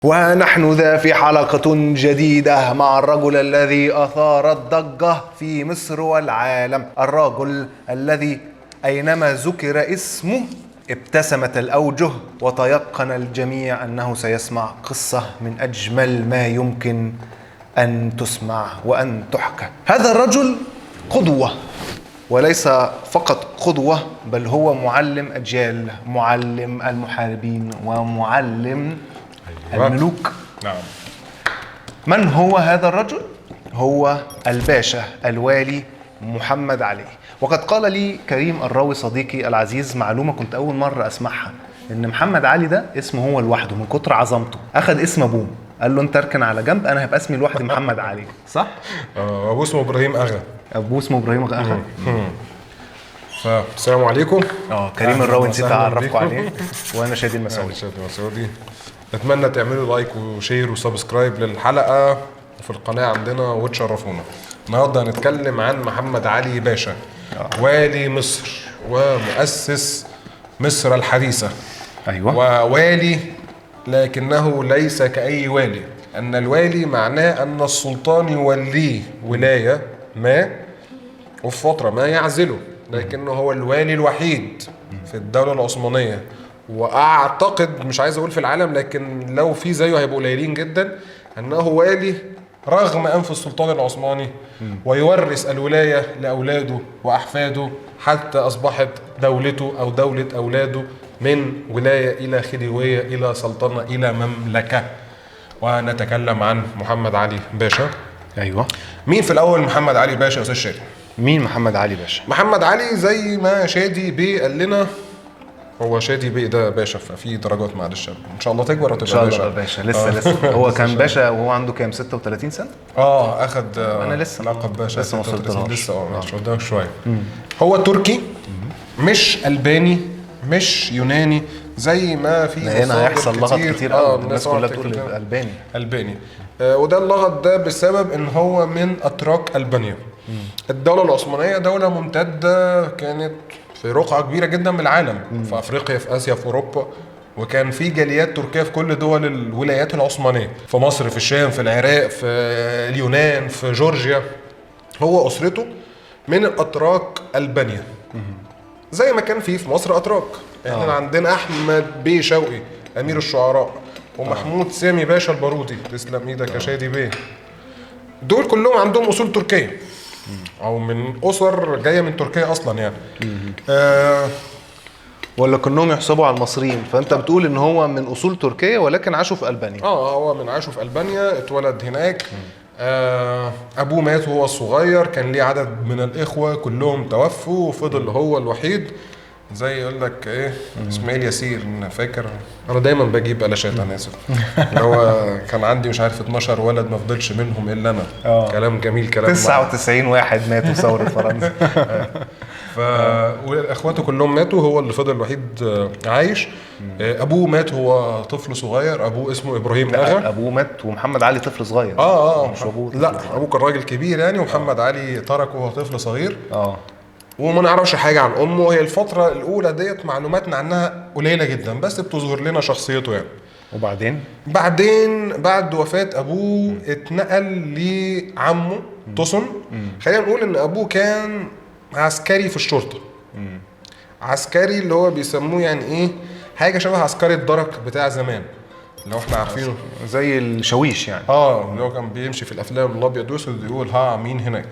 ونحن ذا في حلقة جديدة مع الرجل الذي أثار الضجة في مصر والعالم، الرجل الذي أينما ذكر اسمه ابتسمت الأوجه وتيقن الجميع أنه سيسمع قصة من أجمل ما يمكن أن تسمع وأن تحكى. هذا الرجل قدوة، وليس فقط قدوة بل هو معلم أجيال، معلم المحاربين ومعلم الملوك. نعم. من هو هذا الرجل؟ هو الباشا الوالي محمد علي. وقد قال لي كريم الراوي صديقي العزيز معلومة كنت أول مرة أسمعها، إن محمد علي ده اسمه هو لوحده من كتر عظمته أخذ اسم أبوه، قال له أنت اركن على جنب، أنا هبقى اسمي لوحدي محمد علي. صح؟ أبوه اسمه إبراهيم أغا. أبوه اسمه إبراهيم أغا. السلام عليكم. كريم الراوي نسيت أعرفكم عليه، وأنا شادي المسعودي. نتمنى تعملوا لايك وشير وسبسكرايب للحلقة في القناة عندنا وتشرفونا. النهارده هنتكلم عن محمد علي باشا، والي مصر ومؤسس مصر الحديثة. أيوة. ووالي لكنه ليس كأي والي، أن الوالي معناه أن السلطان يوليه ولاية ما وفي فترة ما يعزله، لكنه هو الوالي الوحيد في الدولة العثمانية، واعتقد مش عايز اقول في العالم، لكن لو في زيه هيبقوا قليلين جدا، انه والي رغم انف السلطان العثماني ويورث الولايه لاولاده واحفاده، حتى اصبحت دولته او دوله اولاده من ولايه الى خديويه الى سلطنه الى مملكه. ونتكلم عن محمد علي باشا. أيوة. مين في الاول محمد علي باشا يا استاذ شادي؟ مين محمد علي باشا؟ محمد علي زي ما شادي بيه قال لنا، هو شادي بيه ده باشا، ففي درجات معلش ان شاء الله تكبر وتبقى باشا. ان شاء الله باشا. لسه هو كان باشا وهو عنده كام؟ 36 سنه. اخد انا لسه لقب باشا، لسه ما وصلتلهاش. لسه مش قدامك شويه. هو تركي مش الباني مش يوناني زي ما في هنا هيحصل لغط كتير قوي، الناس كلها بتقول الباني. وده اللغط ده بسبب ان هو من اتراك البانيا. الدوله العثمانيه دوله ممتده، كانت في رقعة كبيرة جدا من العالم، في أفريقيا، في آسيا، في أوروبا، وكان في جاليات تركية في كل دول الولايات العثمانية، في مصر، في الشام، في العراق، في اليونان، في جورجيا. هو أسرته من الأتراك البانية، زي ما كان في مصر أتراك. احنا عندنا أحمد بيه شوقي أمير الشعراء، ومحمود سامي باشا البارودي، تسلم إيدك يا شادي بيه. دول كلهم عندهم أصول تركية، او من اسر جايه من تركيا اصلا يعني. ولا كلهم يحسبوا على المصريين؟ فانت بتقول ان هو من اصول تركيا ولكن عاشوا في البانيا. هو من عاشوا في البانيا، اتولد هناك. ابوه مات وهو صغير، كان ليه عدد من الاخوه كلهم توفوا، وفضل هو الوحيد. زي يقول لك ايه، اسماعيل ياسير، فاكر؟ انا دايما بجيب قلاشات، انا اسف. اللي هو كان عندي مش عارف 12 ولد ما فضلش منهم الا انا. كلام جميل، كلام 99 واحد ماتوا ثوره فرنسا. واخواته كلهم ماتوا، هو اللي فضل الوحيد عايش. ابوه مات وهو طفل صغير، ابوه اسمه ابراهيم اغا. ابوه مات ومحمد علي طفل صغير. مش ابوه، لا ابوه كان راجل كبير يعني، ومحمد علي تركه وهو طفل صغير. وما نعرفش حاجه عن امه. هي الفتره الاولى ديت معلوماتنا عنها قليله جدا، بس بتظهر لنا شخصيته يعني. بعدين بعد وفاه ابوه اتنقل لعمه توسن. خلينا نقول ان ابوه كان عسكري في الشرطه. عسكري اللي هو بيسموه يعني ايه، حاجه شبه عسكري الدرك بتاع زمان، اللي هو احنا عارفينه زي الشاويش يعني. اللي هو كان بيمشي في الافلام الابيض واسود يقول ها مين هناك.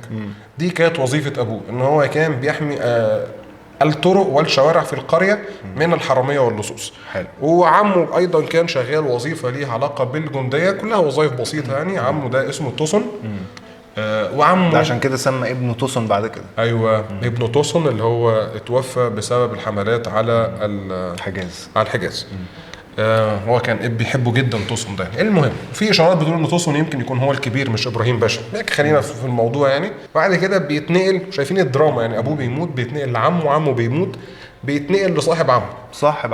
دي كانت وظيفه ابوه، ان هو كان بيحمي الطرق والشوارع في القريه من الحراميه واللصوص. حلو. وعمه ايضا كان شغال وظيفه ليها علاقه بالجنديه، كلها وظائف بسيطه يعني. عمه ده اسمه توسن. وعمه ده عشان كده سمى ابنه توسن بعد كده. ايوه، ابنه توسن اللي هو اتوفى بسبب الحملات على الحجاز. هو كان بيحبه جدا توسن ده. المهم، في اشارات بتقول ان توسن يمكن يكون هو الكبير مش ابراهيم باشا، لكن خلينا في الموضوع يعني. بعد كده بيتنقل، شايفين الدراما يعني، ابوه بيموت بيتنقل لعمه، عمه بيموت بيتنقل لصاحب عمه. صاحب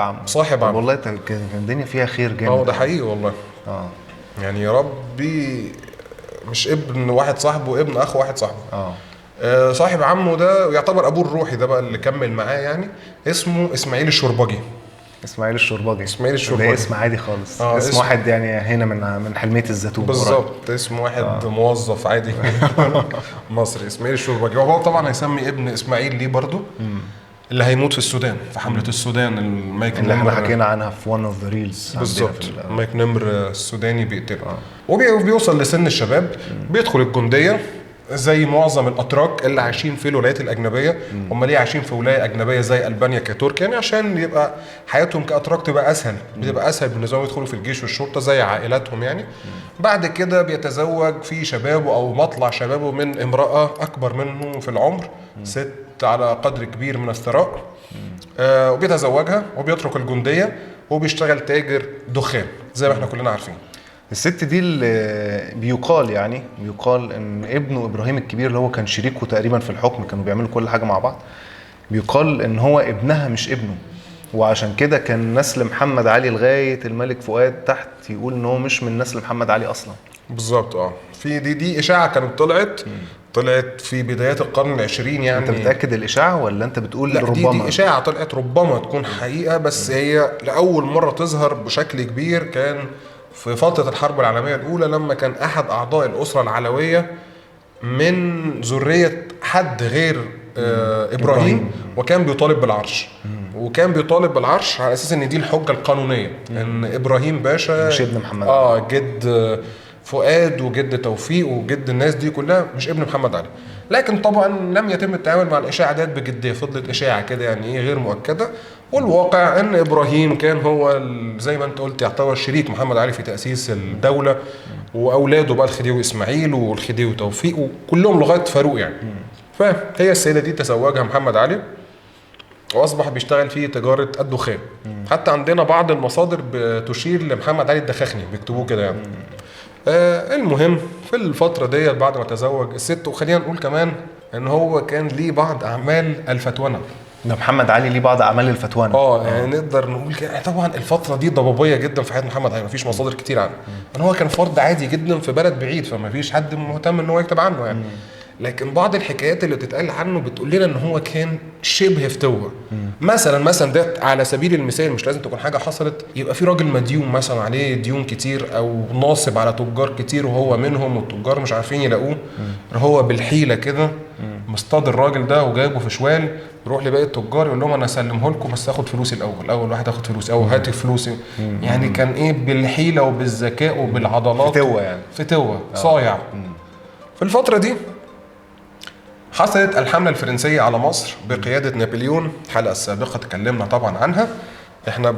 عمه. والله كان الدنيا فيها خير جامد. ده حقيقي والله. يعني يا ربي، مش ابن واحد صاحبه، ابن اخ واحد صاحبه. صاحب عمه ده يعتبر ابوه الروحي ده بقى، اللي كمل معاه يعني، اسمه اسماعيل الشربجي. اسماعيل الشرباجي. اسماعيل الشرباجي ده اسم عادي خالص. اسم واحد يعني هنا من حلمية الزيتون بالظبط. اسم واحد موظف عادي مصري، اسماعيل الشرباجي. وهو طبعا هيسمي ابن اسماعيل ليه برضو اللي هيموت في السودان في حملة السودان المايك اللي احنا حكينا عنها في one of the reels. بالظبط. مايك نمر السوداني بيقتله. وبيوصل لسن الشباب، بيدخل الجندية زي معظم الاتراك اللي عايشين في الولايات الاجنبيه. هم ليه عايشين في ولايه اجنبيه زي البانيا كتركيا؟ يعني عشان يبقى حياتهم كاتراك تبقى اسهل، بتبقى اسهل بالنسبه لهم يدخلوا في الجيش والشرطه زي عائلاتهم يعني. بعد كده بيتزوج في شبابه او مطلع شبابه من امراه اكبر منه في العمر، ست على قدر كبير من الثراء، وبيتزوجها وبيترك الجنديه وبيشتغل تاجر دخان زي ما احنا كلنا عارفين. الست دي اللي بيقال ان ابنه ابراهيم الكبير اللي هو كان شريكه تقريبا في الحكم، كانوا بيعملوا كل حاجه مع بعض، بيقال ان هو ابنها مش ابنه، وعشان كده كان نسل محمد علي لغايه الملك فؤاد تحت يقول ان هو مش من نسل محمد علي اصلا. بالظبط. في دي اشاعه كانت طلعت في بدايات القرن العشرين يعني. انت متاكد الاشاعه ولا انت بتقول لا ربما؟ دي اشاعه طلعت، ربما تكون حقيقه، بس هي لاول مره تظهر بشكل كبير كان في فترة الحرب العالمية الأولى، لما كان أحد أعضاء الأسرة العلوية من ذرية حد غير إبراهيم، وكان بيطالب بالعرش. وكان بيطالب بالعرش على أساس إن دي الحجة القانونية، إن إبراهيم باشا مش ابن محمد علي. جد فؤاد وجد توفيق وجد الناس دي كلها، مش ابن محمد علي. لكن طبعا لم يتم التعامل مع الاشاعه ديت بجديه، فضلت اشاعه كده يعني غير مؤكده. والواقع ان ابراهيم كان هو زي ما انت قلت يعتبر شريك محمد علي في تاسيس الدوله، واولاده بقى الخديوي اسماعيل والخديوي توفيق وكلهم لغايه فاروق يعني. فهي السيده دي تزوجها محمد علي واصبح بيشتغل في تجاره الدخان. حتى عندنا بعض المصادر بتشير لمحمد علي الدخاخني، بيكتبوه كده يعني. المهم في الفترة دي بعد ما تزوج الست، وخلينا نقول كمان ان هو كان ليه بعض اعمال الفتوانة. ده محمد علي ليه بعض اعمال الفتوانة. يعني نقدر نقول كده. طبعا الفترة دي ضبابية جدا في حياة محمد علي، مفيش مصادر كتير عنه. ان هو كان فرد عادي جدا في بلد بعيد، فما فيش حد مهتم ان هو يكتب عنه يعني. لكن بعض الحكايات اللي بتتقال عنه بتقول لنا ان هو كان شبه فتوه. مثلا ده على سبيل المثال، مش لازم تكون حاجه حصلت، يبقى في راجل مديون مثلا عليه ديون كتير، او ناصب على تجار كتير وهو منهم، والتجار مش عارفين يلاقوه، هو بالحيله كده مصطاد الراجل ده وجايبه في شوال، يروح لباقي التجار يقول لهم انا اسلمه لكم بس اخد فلوسي اول واحد اخد فلوسي، او هاتي فلوسي. يعني كان بالحيله وبالذكاء وبالعضلات، فتوه صايع. في الفتره دي حصلت الحملة الفرنسية على مصر بقيادة نابليون. الحلقة السابقة تكلمنا طبعا عنها. احنا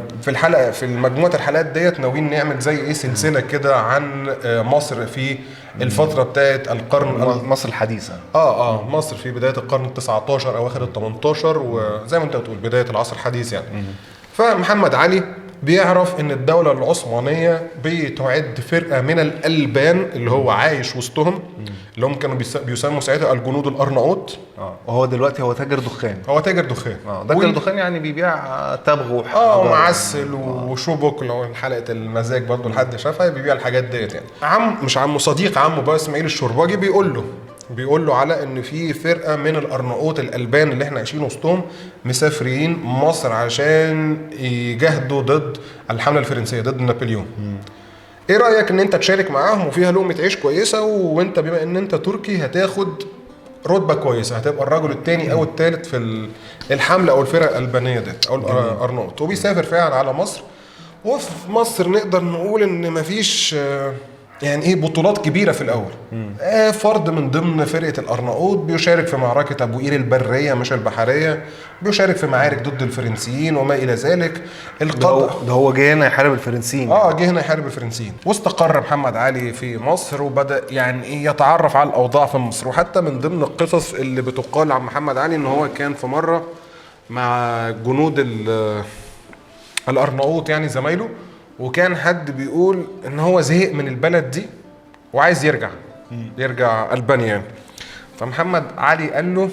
في مجموعة الحلقات ديت ناويين نعمل زي سلسلة كده عن مصر في الفترة بتاعت القرن مصر الحديثة. مصر في بداية القرن ال19 اواخر ال18، وزي ما انت بتقول بداية العصر الحديث يعني. فمحمد علي بيعرف ان الدولة العثمانية بتعد فرقة من الألبان اللي هو عايش وسطهم، اللي هم كانوا بيسموا ساعتها الجنود الأرناؤوط. وهو دلوقتي هو تاجر دخان. تاجر دخان يعني بيبيع تبغ ومعسل وشبك، لو حلقة المزاج برضو لحد شافها، بيبيع الحاجات ديت يعني. صديق عمه بقى اسماعيل الشرباجي بيقول له على ان في فرقه من الارناؤوط الالبان اللي احنا عايشين وسطهم مسافرين مصر عشان يجاهدوا ضد الحمله الفرنسيه، ضد نابليون. ايه رايك ان انت تشارك معاهم وفيها لقمه عيش كويسه، وانت بما ان انت تركي هتاخد رتبه كويسه، هتبقى الرجل الثاني او الثالث في الحمله او الفرقه الالبانيه ديت او الارناؤوط. وبيسافر فعلا على مصر. وفي مصر نقدر نقول ان مفيش يعني بطولات كبيره في الاول. فرد من ضمن فرقه الارناؤوط بيشارك في معركه ابو قير البريه مش البحريه، بيشارك في معارك ضد الفرنسيين وما الى ذلك. ده هو جه هنا يحارب الفرنسيين. جه هنا يحارب الفرنسيين. واستقر محمد علي في مصر، وبدا يعني يتعرف على الاوضاع في مصر. وحتى من ضمن القصص اللي بتقال عن محمد علي ان هو كان في مره مع جنود الارناؤوط يعني زمايله، وكان حد بيقول ان هو زهق من البلد دي وعايز يرجع ألبانيا يعني. فمحمد علي قال له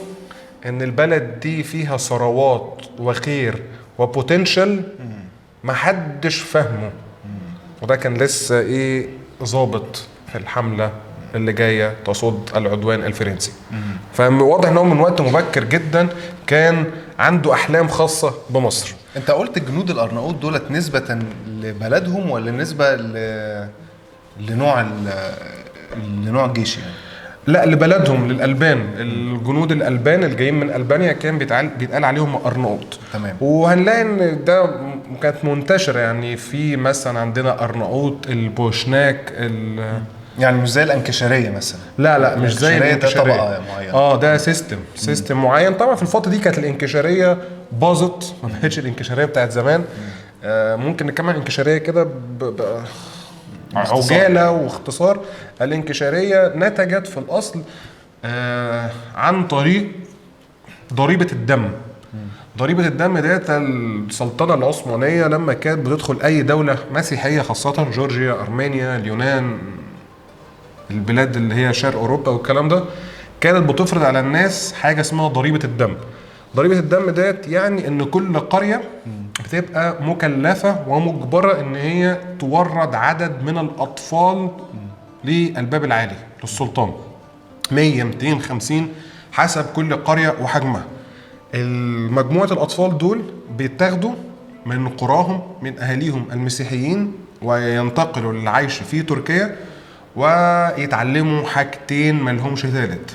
ان البلد دي فيها ثروات وخير وبوتنشال محدش فاهمه. وده كان لسه ظابط في الحملة اللي جاية تصد العدوان الفرنسي. فواضح ان هو من وقت مبكر جدا كان عنده احلام خاصة بمصر. انت قلت جنود الارناؤوط دولت نسبة لبلدهم ولا نسبة لنوع الجيش يعني؟ لا، لبلدهم، للألبان. الجنود الألبان اللي جايين من ألبانيا كان بيتقال عليهم أرناؤوط. تمام. وهنلاقي إن ده كانت منتشرة، يعني في مثلا عندنا أرناؤوط، البوشناك، يعني مش زي الانكشارية مثلا؟ لا مش زي الانكشارية. ده طبقة معينة. ده سيستم معين. طبعا في الفترة دي كانت الانكشارية باظت، ما بقتش الانكشارية بتاعت زمان. ممكن نكمل الانكشارية كده عجالة واختصار. الانكشارية نتجت في الأصل عن طريق ضريبة الدم. ضريبة الدم ديت السلطنة العثمانية لما كانت بتدخل أي دولة مسيحية، خاصة جورجيا، أرمينيا، اليونان، البلاد اللي هي شرق أوروبا والكلام ده، كانت بتفرض على الناس حاجة اسمها ضريبة الدم. ضريبة الدم ديت يعني إن كل قرية بتبقى مكلفة ومجبرة إن هي تورد عدد من الأطفال للباب العالي للسلطان، 100 250 حسب كل قرية وحجمها. المجموعة الأطفال دول بيتاخدوا من قراهم، من أهاليهم المسيحيين، وينتقلوا للعيش في تركيا ويتعلموا حاجتين ملهمش ثالث: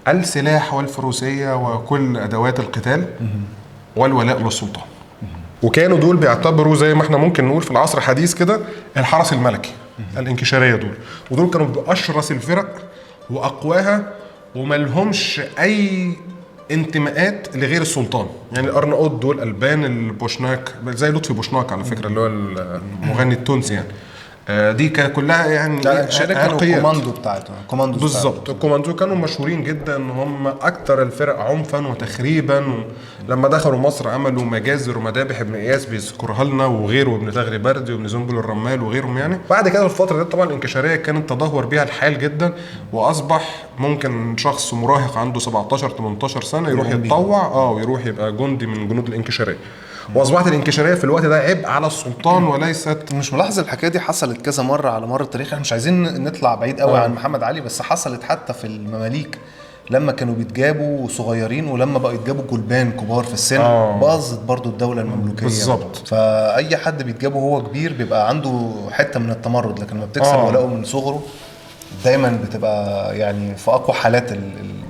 السلاح والفروسية وكل أدوات القتال والولاء للسلطان. وكانوا دول بيعتبروا زي ما احنا ممكن نقول في العصر الحديث كده الحرس الملكي، الانكشارية دول. ودول كانوا بأشرس الفرق وأقواها، وملهمش أي انتماءات لغير السلطان. يعني الأرناؤوط دول ألبان، البوشناك زي لطفي بوشناك على فكرة اللي هو المغني التونسي يعني. دي كانت كلها يعني كانوا الكوماندو بتاعتهم، بالظبط. الكوماندو كانوا مشهورين جدا ان هم اكتر الفرق عنفا وتخريبا. لما دخلوا مصر عملوا مجازر ومذابح، ابن اياس بيذكرها لنا وغيره، وابن تغري بردي وابن زنبل الرمال وغيرهم يعني. بعد كده في الفتره دي طبعا الانكشاريه كانت تدهور بيها الحال جدا، واصبح ممكن شخص مراهق عنده 17 18 سنه يروح يتطوع ويروح يبقى جندي من جنود الانكشاريه. واصبحت الانكشاريه في الوقت ده عبء على السلطان وليست. مش ملاحظ الحكايه دي حصلت كذا مره على مر التاريخ؟ احنا مش عايزين نطلع بعيد قوي عن محمد علي، بس حصلت حتى في المماليك لما كانوا بيتجابوا صغيرين، ولما بقوا يتجابوا جلبان كبار في السن باظت برضو الدوله المملوكيه بالظبط. فاي حد بيتجابه وهو كبير بيبقى عنده حته من التمرد، لكن لما بتكسب ولاؤه من صغره دايما بتبقى يعني في اقوى حالات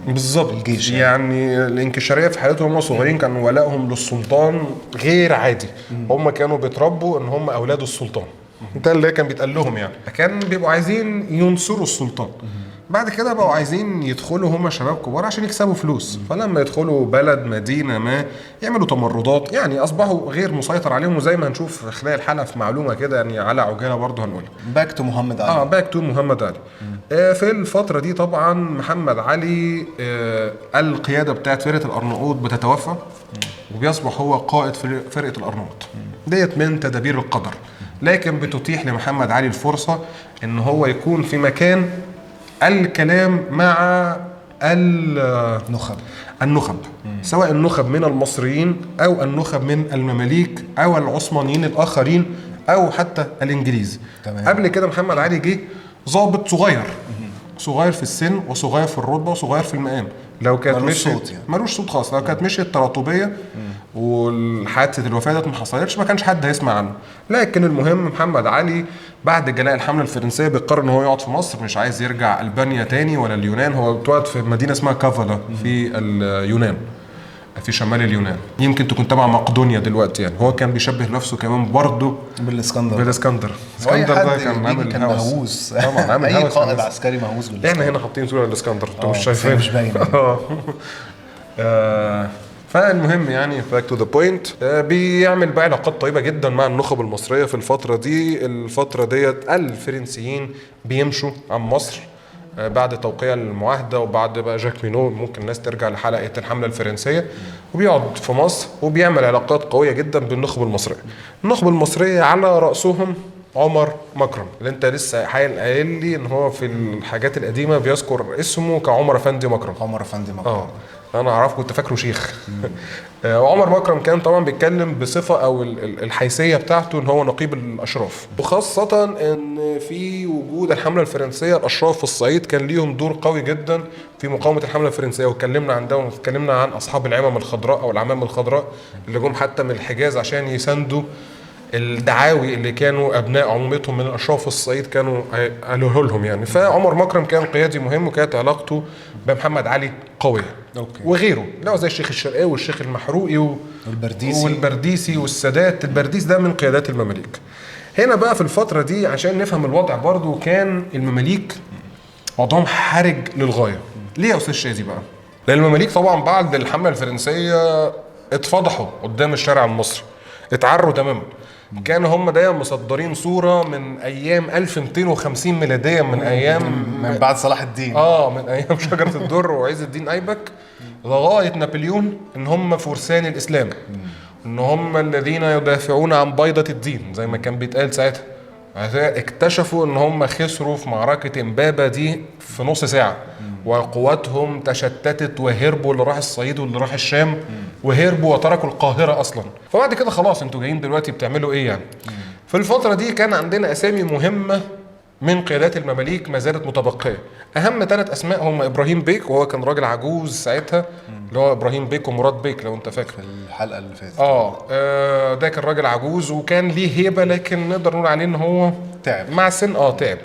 بالظبط الجيش يعني الانكشاريه في حالتهم هم صغيرين كان ولائهم للسلطان غير عادي. هم كانوا بيتربوا ان هم اولاد السلطان، ده اللي كان بيتقال لهم يعني. كان بيبقوا عايزين ينصروا السلطان. بعد كده بقوا عايزين يدخلوا هم شباب كبار عشان يكسبوا فلوس. فلما يدخلوا بلد مدينه ما يعملوا تمردات، يعني اصبحوا غير مسيطر عليهم. وزي ما هنشوف خلال الحلقه في معلومه كده يعني على عجاله برضه هنقولها. باك تو محمد علي. باك تو محمد علي. في الفتره دي طبعا محمد علي القياده بتاعت فرقه الارناؤوط بتتوفى، وبيصبح هو قائد فرقه الارناؤوط. ديت من تدابير القدر، لكن بتتيح لمحمد علي الفرصه ان هو يكون في مكان الكلام مع النخب، سواء النخب من المصريين او النخب من المماليك او العثمانيين الاخرين او حتى الانجليز. قبل كده محمد علي جه ضابط صغير في السن وصغير في الرتبه وصغير في المقام. لو كانت مش ملوش صوت خاص، لو كانت مشي التراتبيه والحادثه الوفاه دي ما حصلتش ما كانش حد هيسمع عنه. لكن المهم محمد علي بعد جلاء الحمله الفرنسيه بيقرر ان هو يقعد في مصر، مش عايز يرجع البانيا تاني ولا اليونان. هو اتولد في مدينه اسمها كافالا في اليونان، في شمال اليونان. يمكن تكون تبع مقدونيا دلوقتي يعني. هو كان بيشبه نفسه كمان برضه بالاسكندر. اسكندر ده كان مهووس طبعا، عامل اي قائد عسكري مهووس بالاسكندر. احنا هنا حاطين صوره الاسكندر انتوا مش شايفين، مش باين. فالمهم يعني باك تو ذا بوينت، بيعمل بقى علاقات طيبه جدا مع النخب المصريه في الفتره دي. الفتره ديت الفرنسيين بيمشوا عن مصر بعد توقيع المعاهده، وبعد بقى جاك مينو. ممكن الناس ترجع لحلقه الحمله الفرنسيه. وبيقعد في مصر وبيعمل علاقات قويه جدا بالنخب المصريه. النخب المصريه على راسهم عمر مكرم اللي انت لسه قايل لي ان هو في الحاجات القديمه بيذكر اسمه كعمر افندي مكرم. عمر افندي مكرم. انا اعرفه، كنت فاكره شيخ. عمر مكرم كان طبعا بيتكلم بصفه او الحيثيه بتاعته ان هو نقيب الاشراف، وخاصه ان في وجود الحمله الفرنسيه الاشراف في الصعيد كان ليهم دور قوي جدا في مقاومه الحمله الفرنسيه. واتكلمنا عن ده، واتكلمنا عن اصحاب العمم الخضراء او العمام الخضراء اللي جم حتى من الحجاز عشان يساندوا الدعاوي اللي كانوا ابناء عمومتهم من الاشراف في الصعيد كانوا قالوه لهم يعني. فعمر مكرم كان قيادي مهم، وكانت علاقته بمحمد علي قويه. وغيره لا زي الشيخ الشرقاوي والشيخ المحروقي والبرديسي والسادات. البرديس ده من قيادات المماليك. هنا بقى في الفتره دي عشان نفهم الوضع برضو، كان المماليك وضعهم حرج للغايه. ليه يا استاذ شادي بقى؟ لان المماليك طبعا بعد الحمله الفرنسيه اتفضحوا قدام الشارع المصري، اتعروا تماما. كانوا هم دايما مصدرين صوره من ايام 1250 ميلاديا، من بعد صلاح الدين، من ايام شجره الدر وعز الدين ايبك لغايه نابليون، ان هم فرسان الاسلام، ان هم الذين يدافعون عن بيضه الدين زي ما كان بيتقال ساعتها. اكتشفوا ان هم خسروا في معركه امبابه دي في نص ساعه، وقواتهم تشتتت وهربوا، اللي راح الصعيد واللي راح الشام وهربوا وتركوا القاهره اصلا. فبعد كده خلاص انتوا جايين دلوقتي بتعملوا ايه يعني؟ في الفتره دي كان عندنا اسامي مهمه من قيادات المماليك ما زالت متبقيه. اهم 3 اسماء هم ابراهيم بيك، وهو كان راجل عجوز ساعتها، اللي هو ابراهيم بيك ومراد بيك لو انت فاكر في الحلقه اللي فاتت. ده كان راجل عجوز وكان ليه هيبه، لكن نقدر نقول عليه ان هو تعب مع السن. تعب.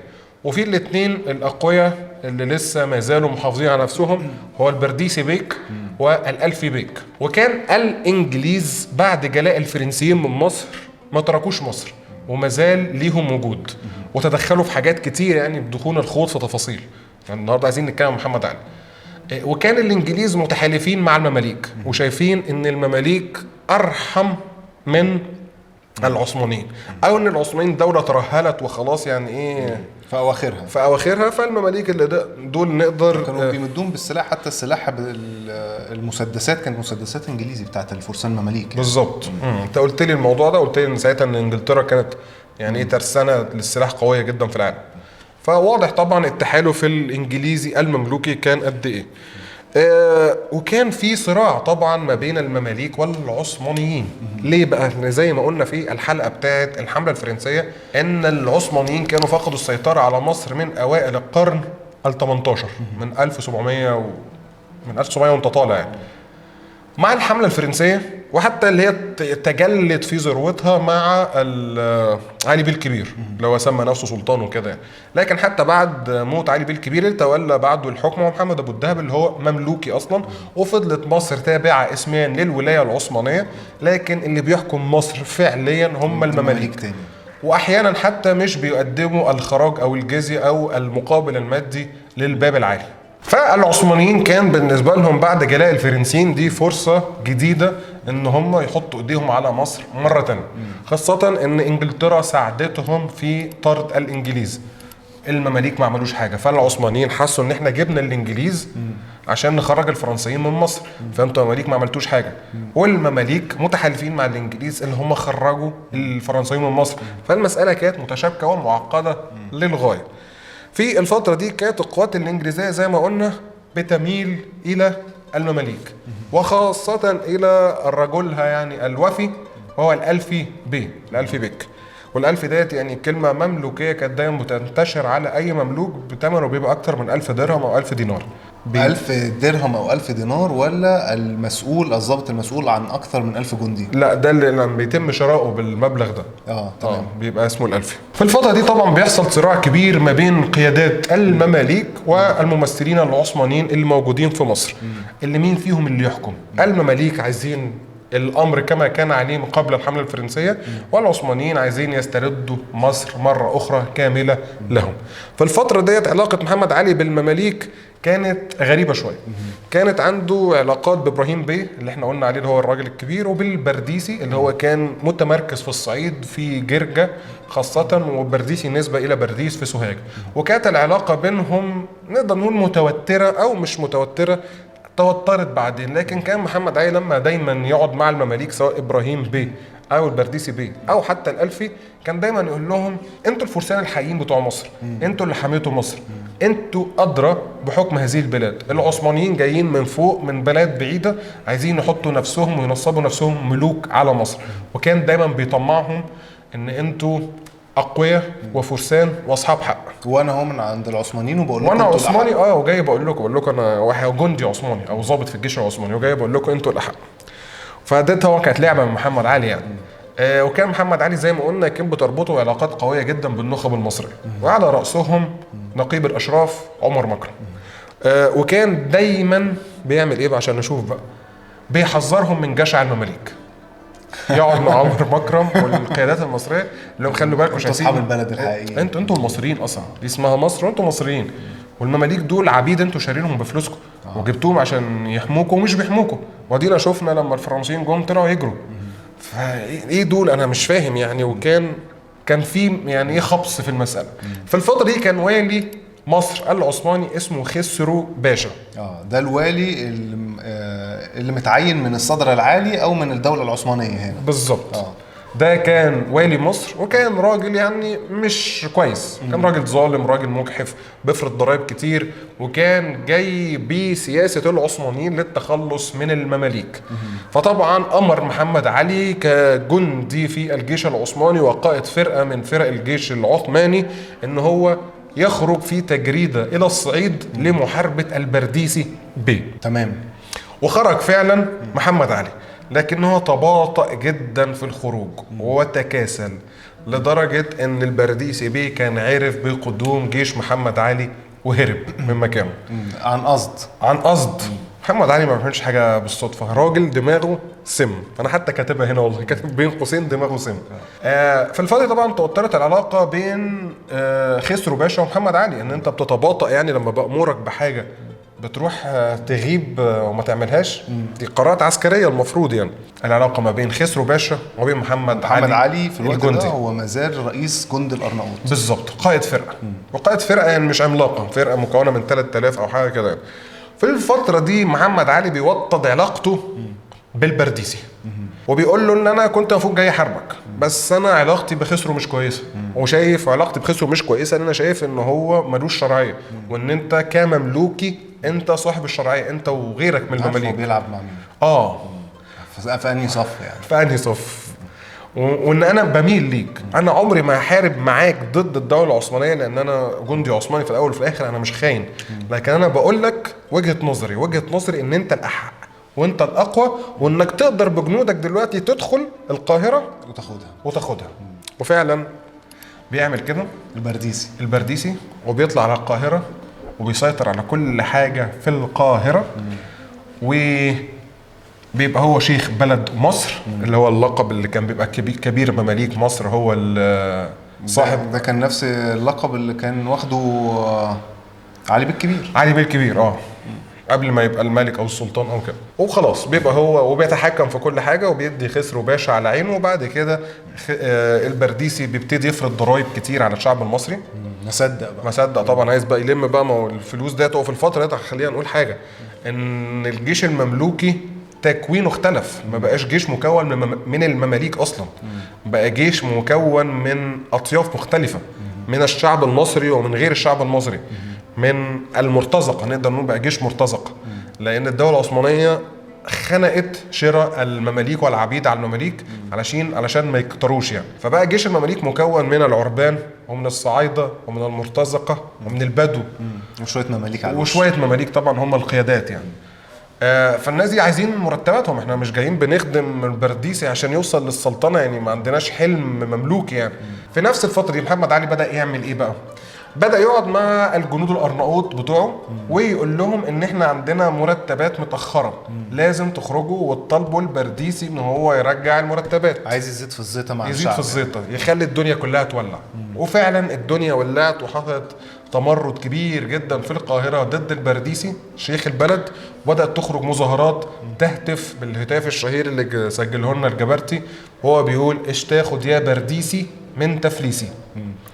وفي الاثنين الاقوياء اللي لسه ما زالوا محافظين على نفسهم، هو البرديسي بيك والالفي بيك. وكان الانجليز بعد جلاء الفرنسيين من مصر ما تركوش مصر، وما زال ليهم وجود، وتدخلوا في حاجات كتير يعني بدون الخوض في تفاصيل. يعني النهارده عايزين نتكلم عن محمد علي. وكان الانجليز متحالفين مع المماليك، وشايفين ان المماليك ارحم من العثمانيين، او ان العثمانيين دوله ترهلت وخلاص يعني ايه في اواخرها. فالمماليك اللي دول نقدر كانوا بيمدون بالسلاح، حتى السلاح المسدسات كانت مسدسات انجليزي بتاعت الفرسان المماليك يعني. بالظبط. انت قلت لي الموضوع ده، قلت لي ان ساعتها ان انجلترا كانت يعني ترسانه للسلاح قويه جدا في العالم. فواضح طبعا التحالف الانجليزي المملوكي كان قد ايه. وكان في صراع طبعا ما بين المماليك والعثمانيين. ليه بقى؟ زي ما قلنا في الحلقه بتاعت الحمله الفرنسيه ان العثمانيين كانوا فقدوا السيطره على مصر من اوائل القرن ال18، من 1700 وانت طالع يعني. مع الحمله الفرنسيه، وحتى اللي هي تجلت في ذروتها مع علي بيه الكبير اللي هو سمى نفسه سلطان وكده يعني. لكن حتى بعد موت علي بيه الكبير اللي تولى بعده الحكم هو محمد ابو الدهب اللي هو مملوكي اصلا، وفضلت مصر تابعه اسميا للولايه العثمانيه، لكن اللي بيحكم مصر فعليا هم المماليك. واحيانا حتى مش بيقدموا الخراج او الجزيه او المقابل المادي للباب العالي. فالعثمانيين كان بالنسبه لهم بعد جلاء الفرنسيين دي فرصه جديده ان هم يحطوا ايديهم على مصر مره تانية، خاصه ان انجلترا ساعدتهم في طرد الانجليز. المماليك ما عملوش حاجه، فالعثمانيين حسوا ان احنا جبنا الانجليز عشان نخرج الفرنسيين من مصر، فانتوا مماليك ما عملتوش حاجه. والمماليك متحالفين مع الانجليز اللي هم خرجوا الفرنسيين من مصر. فالمساله كانت متشابكه ومعقده للغايه. في الفترة دي كانت القوات الإنجليزية زي ما قلنا بتميل إلى المماليك، وخاصة إلى رجلها يعني الوفي وهو الألفي بيك. والألفي ديت يعني كلمة مملوكية كانت دايما بتنتشر على أي مملوك بثمنه بيبقى أكتر من 1000 درهم أو 1000 دينار. 1000 درهم أو 1000 دينار، ولا الضابط المسؤول عن أكثر من 1000 جندي؟ لا، ده اللي لما بيتم شراؤه بالمبلغ ده تمام بيبقى اسمه الألفي. في الفترة دي طبعا بيحصل صراع كبير ما بين قيادات المماليك والممثلين العثمانيين الموجودين في مصر. اللي مين فيهم اللي يحكم؟ المماليك عايزين الامر كما كان عليه من قبل الحمله الفرنسيه، والعثمانيين عايزين يستردوا مصر مره اخرى كامله لهم. في الفتره ديت علاقه محمد علي بالمماليك كانت غريبه شويه. كانت عنده علاقات بابراهيم بيه اللي احنا قلنا عليه اللي هو الراجل الكبير، وبالبرديسي اللي هو كان متمركز في الصعيد في جرجه خاصه، وبرديسي نسبه الى برديس في سوهاج. وكانت العلاقه بينهم نقدر نقول متوتره او مش متوتره، توترت بعدين. لكن كان محمد علي لما دايما يقعد مع المماليك سواء ابراهيم بيه او البرديسي بيه او حتى الالفي كان دايما يقول لهم انتوا الفرسان الحقيقيين بتوع مصر، انتوا اللي حميتوا مصر، انتوا ادرى بحكم هذه البلاد. العثمانيين جايين من فوق من بلاد بعيده عايزين يحطوا نفسهم وينصبوا نفسهم ملوك على مصر، وكان دايما بيطمعهم ان انتوا اقوياء وفرسان واصحاب حق. وانا هو من عند العثمانيين وبقول لكم وانا انتوا عثماني الأحق. وجاي بقول لكم انا واحد جندي عثماني او ضابط في الجيش العثماني وجاي بقول لكم انتوا الاحق. فديت هو كانت لعبه من محمد علي يعني. وكان محمد علي زي ما قلنا كان بتربطه علاقات قويه جدا بالنخب المصريه، وعلى راسهم نقيب الاشراف عمر مكرم. وكان دايما بيعمل ايه بقى عشان نشوف بقى؟ بيحذرهم من جشع المماليك. يقعد مع عمر مكرم والقيادات المصريه اللي هم خلوا بالكم انتوا اصحاب البلد الحقيقيين، انتوا المصريين اصلا، دي اسمها مصر وانتوا مصريين، والمماليك دول عبيد انتوا شارينهم بفلوسكم وجبتوهم عشان يحموكم ومش بيحموكوا. ودينا شفنا لما الفرنسيين جم طلعوا يجروا. فايه دول انا مش فاهم يعني. وكان في يعني ايه خبص في المساله. في الفتره دي كان والي مصر العثماني اسمه خسرو باشا. ده الوالي اللي متعين من الصدر العالي او من الدوله العثمانيه هنا بالظبط. ده كان والي مصر وكان راجل يعني مش كويس، كان راجل ظالم، راجل مجحف بيفرض ضرائب كتير، وكان جاي بسياسة العثمانيين للتخلص من المماليك. فطبعا أمر محمد علي كجندي في الجيش العثماني وقائد فرقة من فرق الجيش العثماني إن هو يخرج في تجريدة إلى الصعيد لمحاربة البرديسي بيه. تمام. وخرج فعلا محمد علي، لكنه تباطأ جدا في الخروج وتكاسل لدرجة ان البرديسي بيه كان عرف بقدوم جيش محمد علي وهرب من مكانه عن قصد. محمد علي ما بيعملش حاجة بالصدفة، راجل دماغه سم. انا حتى كاتبها هنا والله، كاتب بين قوسين دماغه سم. في الفترة طبعا توترت العلاقة بين خسرو باشا ومحمد علي، ان انت بتتباطأ يعني لما بأمورك بحاجة بتروح تغيب وما تعملهاش. دي قرارات عسكريه المفروض يعني. العلاقه ما بين خسرو باشا وبين محمد علي في الوقت الجندي ده هو مازال رئيس جند الارناؤوط بالظبط، قائد فرقه. وقائد فرقه يعني مش عملاقه، فرقه مكونه من 3000 او حاجه كده يعني. في الفتره دي محمد علي بيوطد علاقته بالبرديسي وبيقول له ان انا كنت المفروض جاي احاربك، بس انا علاقتي بخسرو مش كويسه، وشايف علاقتي بخسرو مش كويسه ان انا شايف ان هو ملوش شرعيه، وان انت كمملوكي انت صاحب الشرعيه انت وغيرك من المماليك. بيلعب مع مين؟ في انهي صف يعني؟ في انهي صف؟ وان انا بميل ليك، انا عمري ما هحارب معاك ضد الدوله العثمانيه لان انا جندي عثماني في الاول وفي الاخر، انا مش خاين. لكن انا بقول لك وجهه نظري ان انت الاحق وانت الاقوى، وانك تقدر بجنودك دلوقتي تدخل القاهره وتاخدها. وفعلا بيعمل كده البرديسي وبيطلع على القاهره وبيسيطر على كل حاجه في القاهره. وبيبقى هو شيخ بلد مصر اللي هو اللقب اللي كان بيبقى كبير مماليك مصر، هو صاحب. ده كان نفس اللقب اللي كان واخده علي بيه الكبير قبل ما يبقى الملك او السلطان او كده. وخلاص بيبقى هو وبيتحكم في كل حاجه وبيدي خسرو باشا على عينه. وبعد كده البرديسي بيبتدي يفرض ضرائب كتير على الشعب المصري. مصدق طبعا، عايز بقى يلم بقى، ما هو الفلوس ديت. وفي الفتره دي خلينا نقول حاجه، ان الجيش المملوكي تكوينه اختلف، ما بقاش جيش مكون من المماليك اصلا، بقى جيش مكون من اطياف مختلفه من الشعب المصري ومن غير الشعب المصري، من المرتزقه. نقدر نقول بقى جيش مرتزق، لان الدوله العثمانيه خنقت شراء المماليك والعبيد على المماليك علشان ما يكتروش يعني. فبقى جيش المماليك مكون من العربان ومن الصعايده ومن المرتزقه ومن البدو وشويه مماليك طبعا هم القيادات يعني. فالناس دي عايزين مرتباتهم، احنا مش جايين بنخدم البرديسي عشان يوصل للسلطنه يعني، ما عندناش حلم مملوكي يعني. في نفس الفتره دي محمد علي بدأ يعمل ايه بقى؟ بدأ يقعد مع الجنود الأرناؤوط بتوعه ويقول لهم ان احنا عندنا مرتبات متأخرة، لازم تخرجوا وتطالبوا البرديسي ان هو يرجع المرتبات. عايز يزيد في الزيطة مع الشعب، يزيد في الزيطة، يخلي الدنيا كلها تولع. وفعلا الدنيا ولعت وحصلت تمرد كبير جدا في القاهرة ضد البرديسي شيخ البلد. وبدأت تخرج مظاهرات تهتف بالهتاف الشهير اللي سجله لنا الجبرتي وهو بيقول اشتاخد يا برديسي من تفليسي.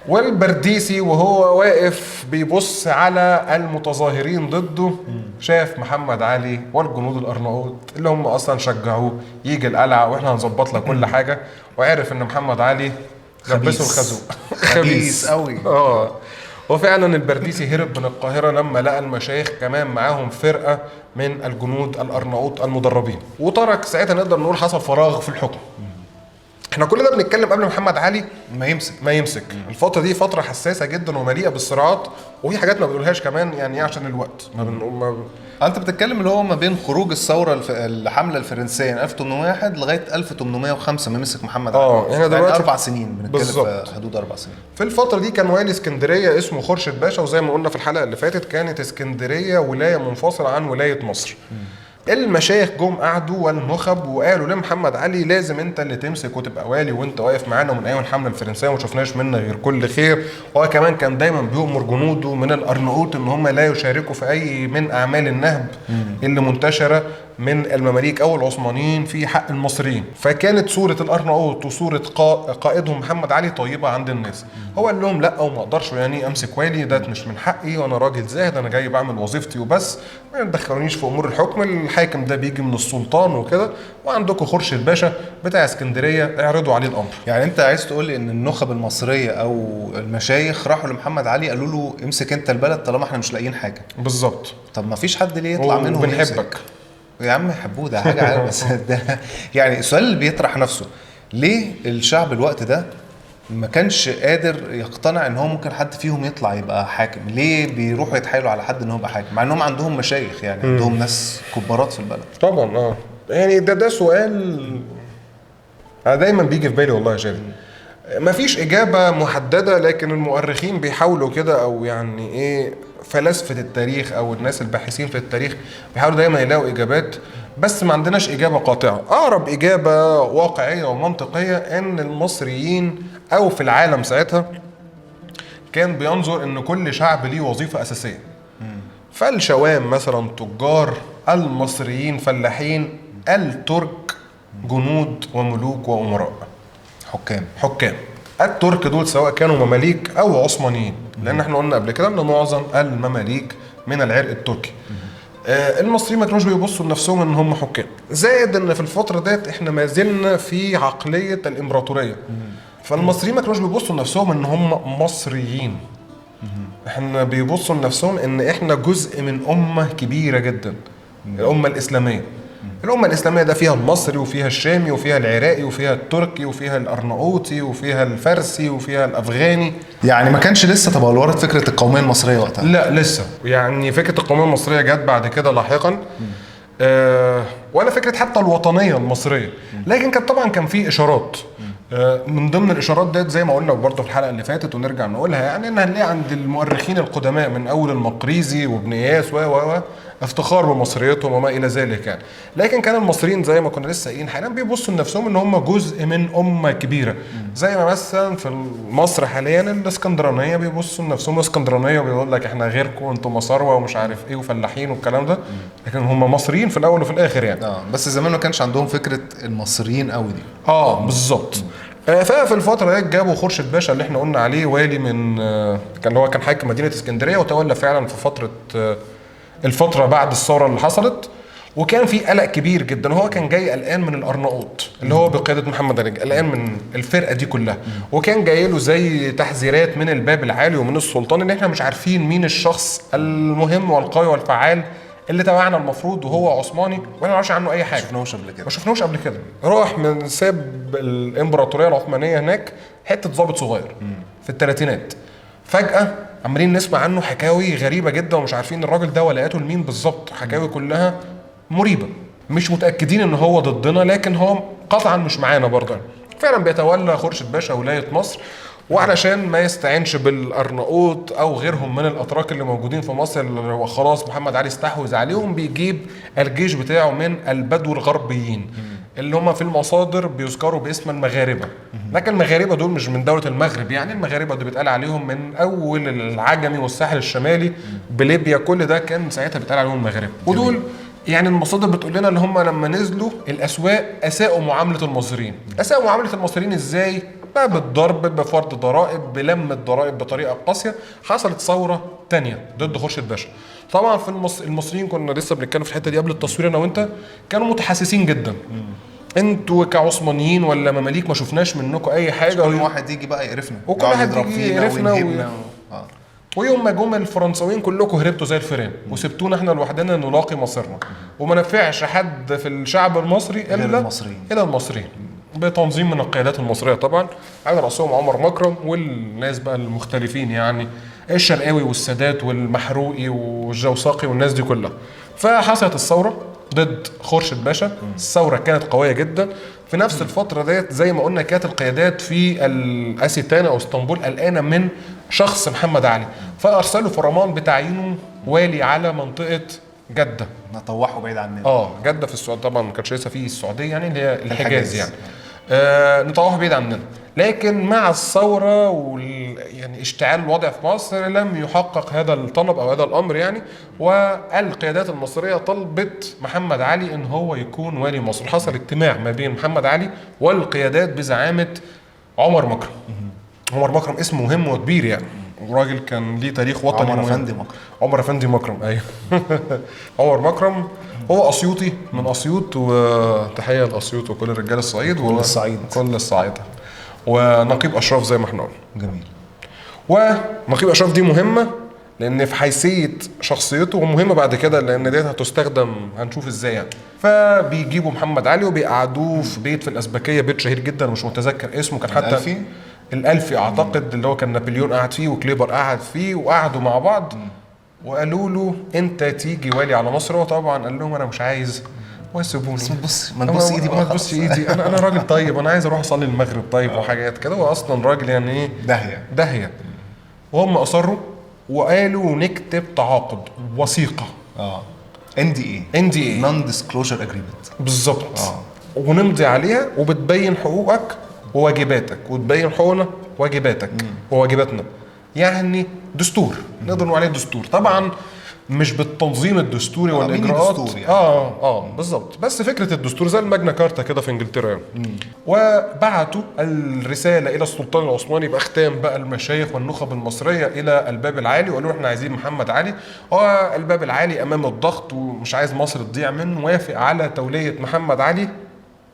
والبرديسي وهو واقف بيبص على المتظاهرين ضده شاف محمد علي والجنود الأرناؤوط اللي هم أصلا شجعوه يجي القلعة واحنا هنظبط لك كل حاجة، وعرف ان محمد علي لبسه الخازوق. خبيث قوي. وفعلا البرديسي هرب من القاهرة لما لقى المشايخ كمان معاهم فرقة من الجنود الأرناؤوط المدربين، وترك ساعتها نقدر نقول حصل فراغ في الحكم. احنا كل ده بنتكلم قبل محمد علي ما يمسك. الفترة دي فترة حساسة جدا ومليئة بالصراعات، وفي حاجات ما بنقولهاش كمان يعني عشان الوقت ما بنقول انت بتتكلم اللي هو ما بين خروج الثوره الحمله الفرنسيه من 1801 لغايه 1805 ما مسك محمد علي. يعني دلوقتي 4 سنين بنتكلم في حدود 4 سنين. في الفتره دي كان والي اسكندريه اسمه خورشيد باشا، وزي ما قلنا في الحلقه اللي فاتت كانت اسكندريه ولايه منفصله عن ولايه مصر. المشايخ جم قعدوا والنخب وقالوا لمحمد علي لازم انت اللي تمسك وتبقى والي، وانت واقف معانا من ايام الحمله الفرنسيه وما شفناش منك غير كل خير. وهو كمان كان دايما بيؤمر جنوده من الارناؤوط ان هم لا يشاركوا في اي من اعمال النهب اللي منتشره من المماليك او العثمانيين في حق المصريين. فكانت صوره الارناؤوط وصوره قائدهم محمد علي طيبه عند الناس. هو قال لهم لا وما اقدرش يعني امسك والي، ده مش من حقي، وانا راجل زاهد، انا جاي بعمل وظيفتي وبس، ما تدخلونيش في امور الحكم، الحاكم ده بيجي من السلطان وكده، وعندكم خورشيد باشا بتاع اسكندريه اعرضوا عليه الامر. يعني انت عايز تقول لي ان النخب المصريه او المشايخ راحوا لمحمد علي قالوا له امسك انت البلد طالما احنا مش لاقيين حاجه؟ بالظبط. طب ما فيش حد ليه يطلع منهم بنحبك يا عم يحبوه، ده حاجه عارف بس ده يعني السؤال اللي بيطرح نفسه، ليه الشعب الوقت ده ما كانش قادر يقتنع ان هو ممكن حد فيهم يطلع يبقى حاكم؟ ليه بيروحوا يتحايلوا على حد ان هو يبقى حاكم مع انهم عندهم مشايخ، يعني عندهم ناس كبارات في البلد؟ طبعا يعني ده سؤال انا دايما بيجي في بالي والله يا شباب. مفيش اجابه محدده، لكن المؤرخين بيحاولوا كده، او يعني ايه فلاسفه التاريخ او الناس الباحثين في التاريخ بيحاولوا دايما يلاقوا اجابات، بس ما عندناش اجابه قاطعه. اقرب اجابه واقعيه ومنطقيه ان المصريين او في العالم ساعتها كان بينظر ان كل شعب ليه وظيفه اساسيه. فالشوام مثلا تجار، المصريين فلاحين، الترك جنود وملوك وامراء حكام. الترك دول سواء كانوا مماليك او عثمانيين، لان احنا قلنا قبل كده ان معظم المماليك من العرق التركي. المصريين ما كانوش بيبصوا لنفسهم ان هم حكام، زائد ان في الفتره ديت احنا ما زلنا في عقليه الامبراطوريه. فالمصريين ما كانوش بيبصوا لنفسهم ان هم مصريين، احنا بيبصوا لنفسهم ان احنا جزء من امه كبيره جدا، الامه الاسلاميه. الأمة الإسلامية ده فيها المصري وفيها الشامي وفيها العراقي وفيها التركي وفيها الأرناؤوطي وفيها الفارسي وفيها الأفغاني. يعني ما كانش لسه تبلورت فكرة القومية المصرية وقتها؟ لا لسه، يعني فكرة القومية المصرية جت بعد كده لاحقا، ولا فكرة حتى الوطنية المصرية، لكن طبعا كان في إشارات. من ضمن الإشارات ديت زي ما قلنا برضه في الحلقة اللي فاتت ونرجع نقولها، يعني إن هنلاقي عند المؤرخين القدماء من أول المقريزي وابن إياس افتخار بمصريتهم وما الى ذلك يعني. لكن كان المصريين زي ما كنا لسه قايلين حاليا بيبصوا لنفسهم ان هم جزء من امه كبيره، زي ما مثلا في مصر حاليا الاسكندرانيه بيبصوا لنفسهم اسكندرانيه وبيقول لك احنا غيركم، انتم مصاروه ومش عارف ايه وفلاحين والكلام ده، لكن هم مصريين في الاول وفي الاخر يعني. بس زمان ما كانش عندهم فكره المصريين قوي دي. بالظبط. ففي الفتره دي جابوا خورشيد باشا اللي احنا قلنا عليه والي من كان حاكم مدينه اسكندريه، وتولى فعلا في الفترة بعد الثورة اللي حصلت، وكان في قلق كبير جدا. هو كان جاي قلقان من الأرناؤوط اللي هو بقيادة محمد علي، قلقان من الفرقة دي كلها، وكان جاي له زي تحذيرات من الباب العالي ومن السلطان ان احنا مش عارفين مين الشخص المهم والقوي والفعال اللي تبعنا المفروض، وهو عثماني وانا ما نعرفش عنه اي حاجه. ما شفناهوش قبل كده. راح من ساب الامبراطوريه العثمانيه هناك حته ضابط صغير في الثلاثينات، فجاه عمالين نسمع عنه حكاوي غريبه جدا ومش عارفين الراجل ده ولايته لمين بالظبط، حكاوي كلها مريبه، مش متاكدين ان هو ضدنا، لكن هو قطعا مش معانا برضه. فعلا بيتولى خورشيد باشا ولايه مصر، وعلشان ما يستعينش بالأرناؤوط أو غيرهم من الأتراك اللي موجودين في مصر وخلاص محمد علي استحوذ عليهم، بيجيب الجيش بتاعه من البدو الغربيين اللي هم في المصادر بيذكروا باسم المغاربة، لكن المغاربة دول مش من دولة المغرب، يعني المغاربة دول بيتقال عليهم من أول العجمي والساحل الشمالي بليبيا، كل ده كان ساعتها بيتقال عليهم المغاربة. ودول يعني المصادر بتقول لنا ان هم لما نزلوا الاسواق اساءوا معامله المصريين. اساءوا معامله المصريين ازاي؟ بقى بالضرب، بفرض ضرائب، بلم الضرائب بطريقه قاسيه. حصلت ثوره تانية ضد خورشيد باشا. طبعا في المصريين كنا لسه بنتكلم في الحته دي قبل التصوير انا وانت، كانوا متحسسين جدا. انتوا كعثمانيين ولا مماليك ما شفناش منكم اي حاجه، كل واحد يجي بقى يقرفنا، وكل واحد يقعد يضرب يجي فينا يقرفنا وينهبنا ويوم ما جم الفرنساويين كلكم هربتوا زي الفيران وسبتونا احنا لوحدنا نلاقي مصيرنا، وما نفعش حد في الشعب المصري الا المصريين بتنظيم من القيادات المصريه طبعا، على راسهم عمر مكرم والناس بقى المختلفين، يعني الشرقاوي والسادات والمحروقي والجوساقي والناس دي كلها. فحصلت الثوره ضد خورشيد باشا. الثوره كانت قويه جدا. في نفس الفتره ديت زي ما قلنا كانت القيادات في الاسيتانا او اسطنبول قلقانه من شخص محمد علي، فارسلوا فرمان بتعيينه والي على منطقه جده. نطوحوا بعيد عننا. جده في السعوديه طبعا، ما كانتش لسه في السعوديه يعني اللي هي الحجاز يعني. نطوحوا بعيد عننا. لكن مع الثوره يعني اشتعال الوضع في مصر لم يحقق هذا الطلب او هذا الامر يعني، والقيادات المصريه طلبت محمد علي ان هو يكون والي مصر. حصل اجتماع ما بين محمد علي والقيادات بزعامه عمر مكرم. عمر مكرم اسمه مهم وكبير يعني، وراجل كان ليه تاريخ وطني. عمر افندي مكرم ايوه. عمر مكرم هو اسيوطي من اسيوط، وتحيه لاسيوط وكل رجال الصعيد كل الصعيد ونقيب اشراف زي ما احنا قلنا. جميل. ونقيب اشراف دي مهمه لان في حيثيه شخصيته، ومهمه بعد كده لان ديت هتستخدم هنشوف ازاي يعني. فبيجيبوا محمد علي وبيقعدوه في بيت في الازبكيه، بيت شهير جدا مش متذكر اسمه، كان حتى الألفي اعتقد اللي هو كان نابليون قاعد فيه وكليبر قاعد فيه، وقعدوا مع بعض وقالوا له انت تيجي والي على مصر. هو طبعا قال لهم انا مش عايز وسيبوني. ما تبص ايدي بقى، ما تبص ايدي، انا راجل طيب، انا عايز اروح اصلي المغرب طيب وحاجات كده. هو اصلا راجل يعني ايه داهيه. وهم اصروا وقالوا نكتب تعاقد وثيقه NDA نون ديسكلوجر اجريمنت بالظبط. ونمضي عليها وبتبين حقوقك وواجباتك، وتبين حقوقنا واجباتك وواجباتنا، يعني دستور نقدر نقول عليه دستور. طبعا مش بالتنظيم الدستوري والاجراءات يعني. بالظبط، بس فكره الدستور زي الماجنا كارتا كده في انجلترا يعني. وبعتوا الرساله الى السلطان العثماني باختام بقى المشايخ والنخب المصريه الى الباب العالي، وقالوا احنا عايزين محمد علي. والباب العالي امام الضغط ومش عايز مصر تضيع منه، وافق على توليه محمد علي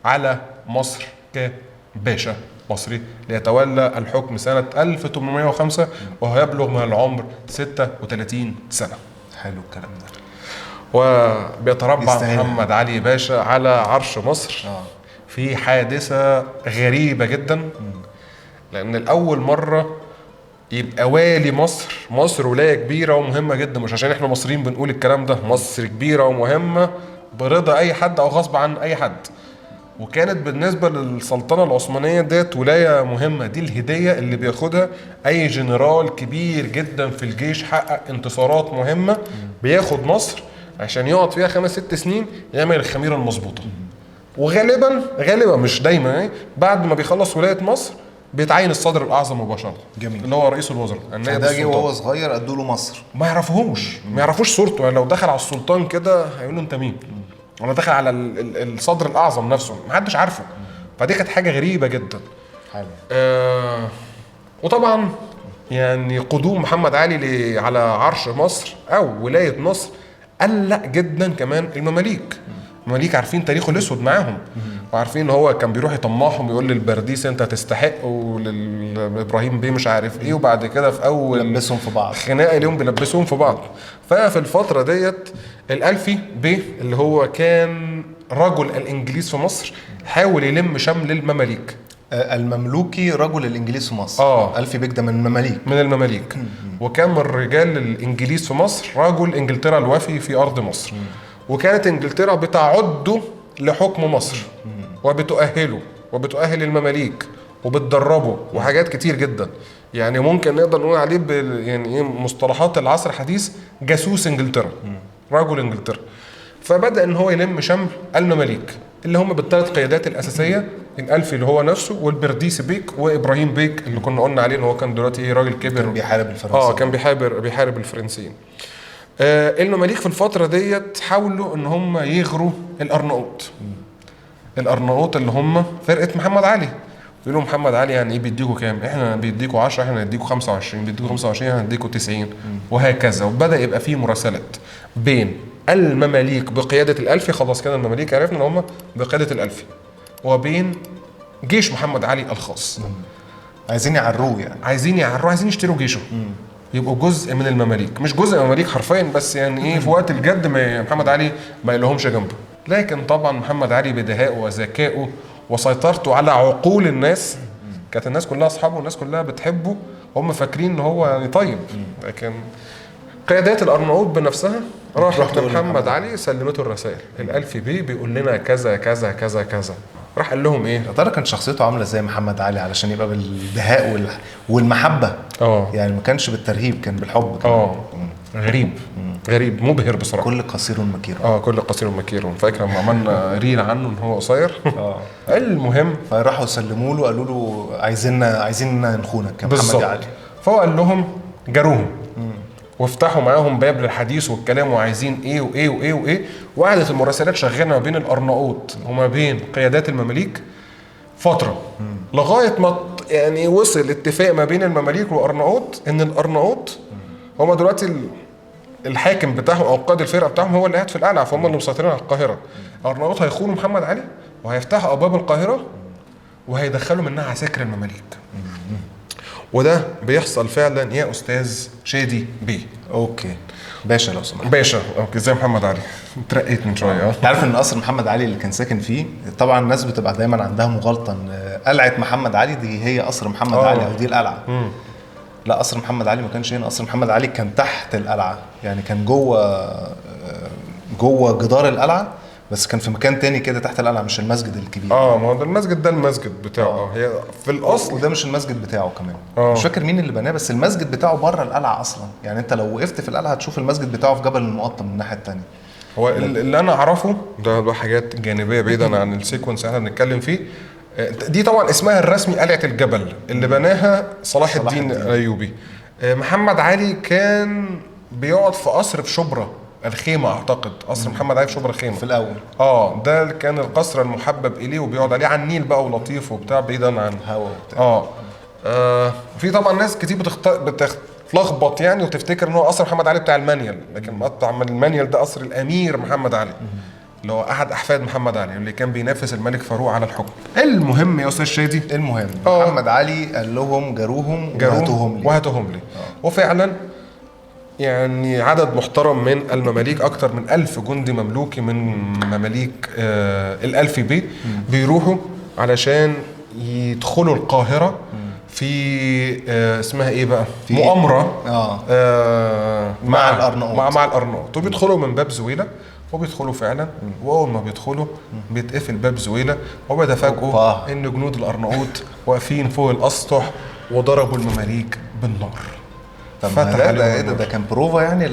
على مصر كباشا مصري ليتولى الحكم سنه 1805 وهو يبلغ من العمر 36 سنه. حلو الكلام ده. وبيتربع محمد علي باشا على عرش مصر في حادثة غريبة جدا. لأن الأول مرة يبقى والي مصر ولاية كبيرة ومهمة جدا، مش عشان احنا مصريين بنقول الكلام ده، مصر كبيرة ومهمة برضا أي حد أو غصب عن أي حد. وكانت بالنسبة للسلطنة العثمانية ديت ولاية مهمة، دي الهدية اللي بياخدها أي جنرال كبير جدا في الجيش حقق انتصارات مهمة، بياخد مصر عشان يقعد فيها 5-6 سنين يعمل الخميرة المظبوطة. وغالبا مش دايما يعني بعد ما بيخلص ولاية مصر بيتعين الصدر الأعظم مباشرة. جميل. اللي هو رئيس الوزراء. ده جه وهو صغير ادوا له مصر، ما يعرفوش صورته يعني. لو دخل على السلطان كده هيقولوا انت مين؟ ولا دخل على الصدر الاعظم نفسه محدش عارفه. فدي كانت حاجه غريبه جدا. وطبعا يعني قدوم محمد علي على عرش مصر او ولايه مصر قلق جدا كمان المماليك. المماليك عارفين تاريخه الاسود معاهم، وعارفين ان هو كان بيروح يطمعهم يقول للبرديس انت تستحق، ولابراهيم بيه مش عارف ايه، وبعد كده في اول لبسهم في بعض خناقه اليوم بيلبسهم في بعض. ففي الفتره ديت الألفي بيه اللي هو كان رجل الانجليز في مصر حاول يلم شمل المماليك. المملوكي رجل الانجليز في مصر. ألفي بيك ده من المماليك. وكان من رجال الانجليز في مصر رجل انجلترا الوفي في ارض مصر. وكانت انجلترا بتعده لحكم مصر وبتؤهل المماليك وبتدربه وحاجات كتير جدا. يعني ممكن نقدر نقول عليه يعني ايه مصطلحات العصر الحديث جاسوس انجلترا، رجل انجلترا. فبدأ ان هو يلم شمل المماليك اللي هم بالثلاث قيادات الاساسيه، الألفي اللي هو نفسه، والبرديس بيك، وابراهيم بيك اللي كنا قلنا عليه ان هو كان دلوقتي ايه راجل كبر كان بيحارب الفرنسيين. كان بيحارب الفرنسيين. المماليك في الفترة ديت حاولوا ان هم يغروا الارناؤوط اللي هم فرقة محمد علي. يقولوا محمد علي يعني ايه بيديكوا كام؟ احنا بيديكوا 10، احنا نديكوا 25، بيديكوا 25 احنا نديكوا 90 وهكذا. وبدأ يبقى فيه مراسلات بين المماليك بقيادة الألفي. خلاص كده المماليك عرفنا ان هم بقيادة الألفي، وبين جيش محمد علي الخاص. عايزين يعروه يعني. عايزين يعروه، عايزين يشتروا جيشه، يبقوا جزء من المماليك، مش جزء من المماليك حرفيا، بس يعني ايه في وقت الجد محمد علي ما يلهمش جنبه. لكن طبعا محمد علي بدهائه وذكائه وسيطرته على عقول الناس، كانت الناس كلها اصحابه والناس كلها بتحبه، هم فاكرين ان هو يعني طيب. لكن قيادات الارناؤوط بنفسها راحت لمحمد علي سلمته الرسائل، الالفي بيه بيقول لنا كذا كذا كذا كذا. راح قال لهم ايه؟ يا ترى كانت شخصيته عامله زي محمد علي علشان يبقى بالدهاء والمحبه؟ يعني ما كانش بالترهيب، كان بالحب كمان. غريب غريب مبهر بصراحه. كل قصير مكير. كل قصير مكير. فاكر لما عملنا ريل عنه ان هو قصير. المهم فراحوا سلموا له قالوا له عايزين نخونك يا محمد علي. فهو قال لهم جاروهم وافتحوا معاهم باب للحديث والكلام، وعايزين ايه وايه وايه وايه. وقعدت المراسلات شغاله ما بين الارناؤوط وما بين قيادات المماليك فتره، لغايه ما يعني وصل اتفاق ما بين المماليك والارناؤوط ان الارناؤوط هم دلوقتي الحاكم بتاعهم او قائد الفرقه بتاعهم هو اللي قاعد في القلعه، فهم اللي مسيطرين على القاهره. الارناؤوط هيخونوا محمد علي وهيفتحوا ابواب القاهره وهيدخلوا منها عساكر المماليك. وده بيحصل فعلا يا استاذ شادي بيه. اوكي باشا لو سمحت. باشا اوكي زي محمد علي، اترقيت من شويه. عارف ان قصر محمد علي اللي كان ساكن فيه، طبعا الناس بتبقى دايما عندها مغالطه ان قلعه محمد علي دي هي قصر محمد علي او دي القلعه. لا، قصر محمد علي ما كانش هنا. قصر محمد علي كان تحت القلعه، يعني كان جوه جدار القلعه، بس كان في مكان تاني كده تحت القلعه، مش المسجد الكبير. ما هو ده المسجد، ده المسجد بتاعه. هي في الاصل وده مش المسجد بتاعه كمان. مش فاكر مين اللي بناه، بس المسجد بتاعه بره القلعه اصلا. يعني انت لو وقفت في القلعه هتشوف المسجد بتاعه في جبل المقطم من الناحيه الثانيه. هو اللي انا اعرفه ده حاجات جانبيه بعيدا عن السيكونس اللي احنا بنتكلم فيه. دي طبعا اسمها الرسمي قلعه الجبل اللي بناها صلاح الدين الايوبي. محمد علي كان بيقعد في قصر في شبرا الخيمه، اعتقد قصر محمد علي في شبرا الخيمه في الاول. ده كان القصر المحبب اليه، وبيقعد عليه على النيل بقى ولطيف وبتاع بعيدا عن هوا وبتاع. في طبعا ناس كتير بتتلخبط يعني وتفتكر ان هو قصر محمد علي بتاع المانيال، لكن مقطع من المانيال ده قصر الامير محمد علي اللي هو احد احفاد محمد علي اللي كان بينافس الملك فاروق على الحكم. المهم يا استاذ شادي، محمد علي قال لهم جاروهم وهاتوهم لي. وفعلا يعني عدد محترم من المماليك، اكتر من 1000 جندي مملوكي من مماليك الالفي بيه بيروحوا علشان يدخلوا القاهرة في اسمها ايه بقى؟ في مؤامرة مع الارناؤوط. مع الارناؤوط. وبيدخلوا من باب زويلة، وبيدخلوا فعلا. واول ما بيدخلوا بيتقفل باب زويلة، وبيتفاجئوا ان جنود الارناؤوط واقفين فوق الاسطح وضربوا المماليك بالنار. طب ده كان بروفا يعني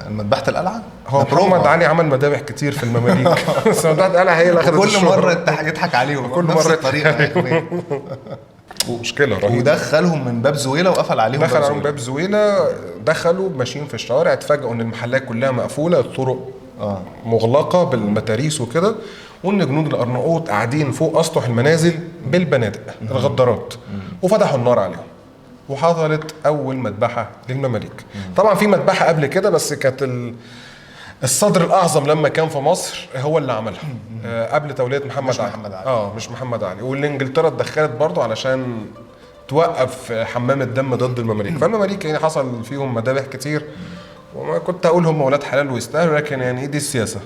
مذبحة القلعة؟ هو محمد علي عمل مذابح كتير في المماليك بس مذبحة القلعة هي اللي اخذت كل مرة يضحك عليهم كل مرة الطريقة مشكلة رهيبة. ودخلهم من باب زويلة وقفل عليهم. دخل عليهم باب زويلة، دخلوا ماشيين في الشوارع، اتفاجئوا ان المحلات كلها مقفولة، الطرق مغلقة بالمتاريس وكده، وان جنود الارناؤوط قاعدين فوق اسطح المنازل بالبنادق الغدارات، وفتحوا النار عليهم. وحصلت اول مذبحه للمماليك. طبعا في مذبحه قبل كده، بس كانت الصدر الاعظم لما كان في مصر هو اللي عملها قبل توليه محمد علي. مش محمد علي. واللي انجلترا اتدخلت برضه علشان توقف حمام الدم ضد المماليك. فالمماليك يعني حصل فيهم مذابح كتير، وما كنت اقول هم ولاد حلال ويستاهلوا، لكن يعني دي السياسه،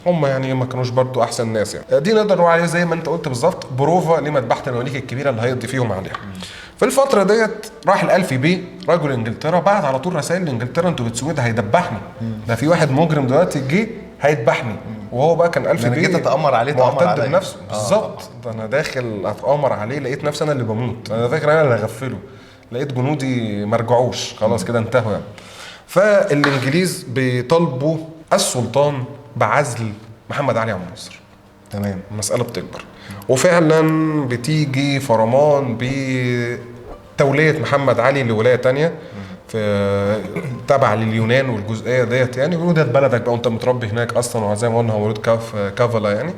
هم يعني ما كانوش برضو احسن ناس. يعني دي نقدر نقول عليها زي ما انت قلت بالظبط بروفا لمذبحه المماليك الكبيره اللي هيقضي فيهم عليها. في الفتره ديت راح الالفي بيه رجل انجلترا، بعت على طول رسائل لانجلترا، انتوا بتسووا ده هيدبحني، ده في واحد مجرم دلوقتي جه هيدبحني. وهو بقى كان الفي بيه جيت اتامر عليه، معتد بنفسه بالظبط. ده انا داخل اتامر عليه، لقيت نفسي انا اللي بموت، انا فاكر انا اللي هغفله، لقيت جنودي ما رجعوش، خلاص كده انتهوا يعني. فالانجليز بيطالبوا السلطان بعزل محمد علي عن مصر. تمام. المسألة بتكبر، وفعلا بتيجي فرمان بتولية محمد علي لولاية تانية في تبع لليونان والجزئية ديت، يعني بيقولوا ده بلدك بقى وانت متربي هناك اصلا، وزي ما قلنا هو مولود كافلا يعني،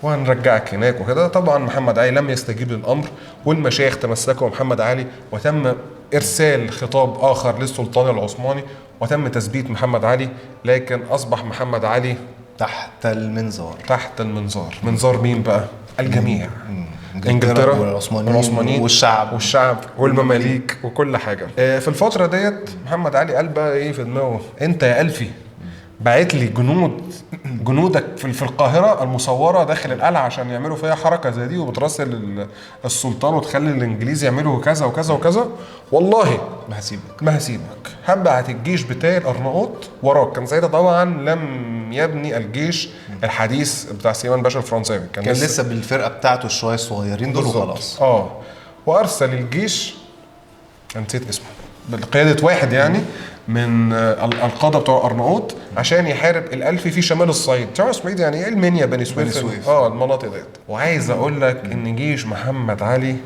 وهنرجعك هناك وكده. طبعا محمد علي لم يستجيب للامر، والمشايخ تمسكوا بمحمد علي، وتم ارسال خطاب اخر للسلطان العثماني، وتم تثبيت محمد علي. لكن اصبح محمد علي تحت المنظار. تحت المنظار. منظار مين بقى؟ الجميع. انجلترا والعثمانيين والشعب والمماليك وكل حاجه. في الفتره ديت محمد علي قال بقى ايه في دماغه، انت يا ألفي بعت لي جنودك في القاهره المصوره داخل القلعه عشان يعملوا فيها حركه زي دي، وبتراسل السلطان وتخلي الانجليز يعملوا كذا وكذا وكذا، والله ما هسيبك. هبعت الجيش بتاعي الارناؤوط وراك. كان ساعتها طبعا لم يبني الجيش الحديث بتاع سليمان باشا الفرنساوي، كان لسه بالفرقه بتاعته شويه الصغيرين دول وخلاص. وارسل الجيش، نسيت اسمه، بقياده واحد يعني من القاده بتوع ارناؤوط عشان يحارب الألفي في شمال الصعيد. شمال الصعيد يعني ايه؟ المنيا، بني سويف. المناطق ديت. وعايز اقول لك ان جيش محمد علي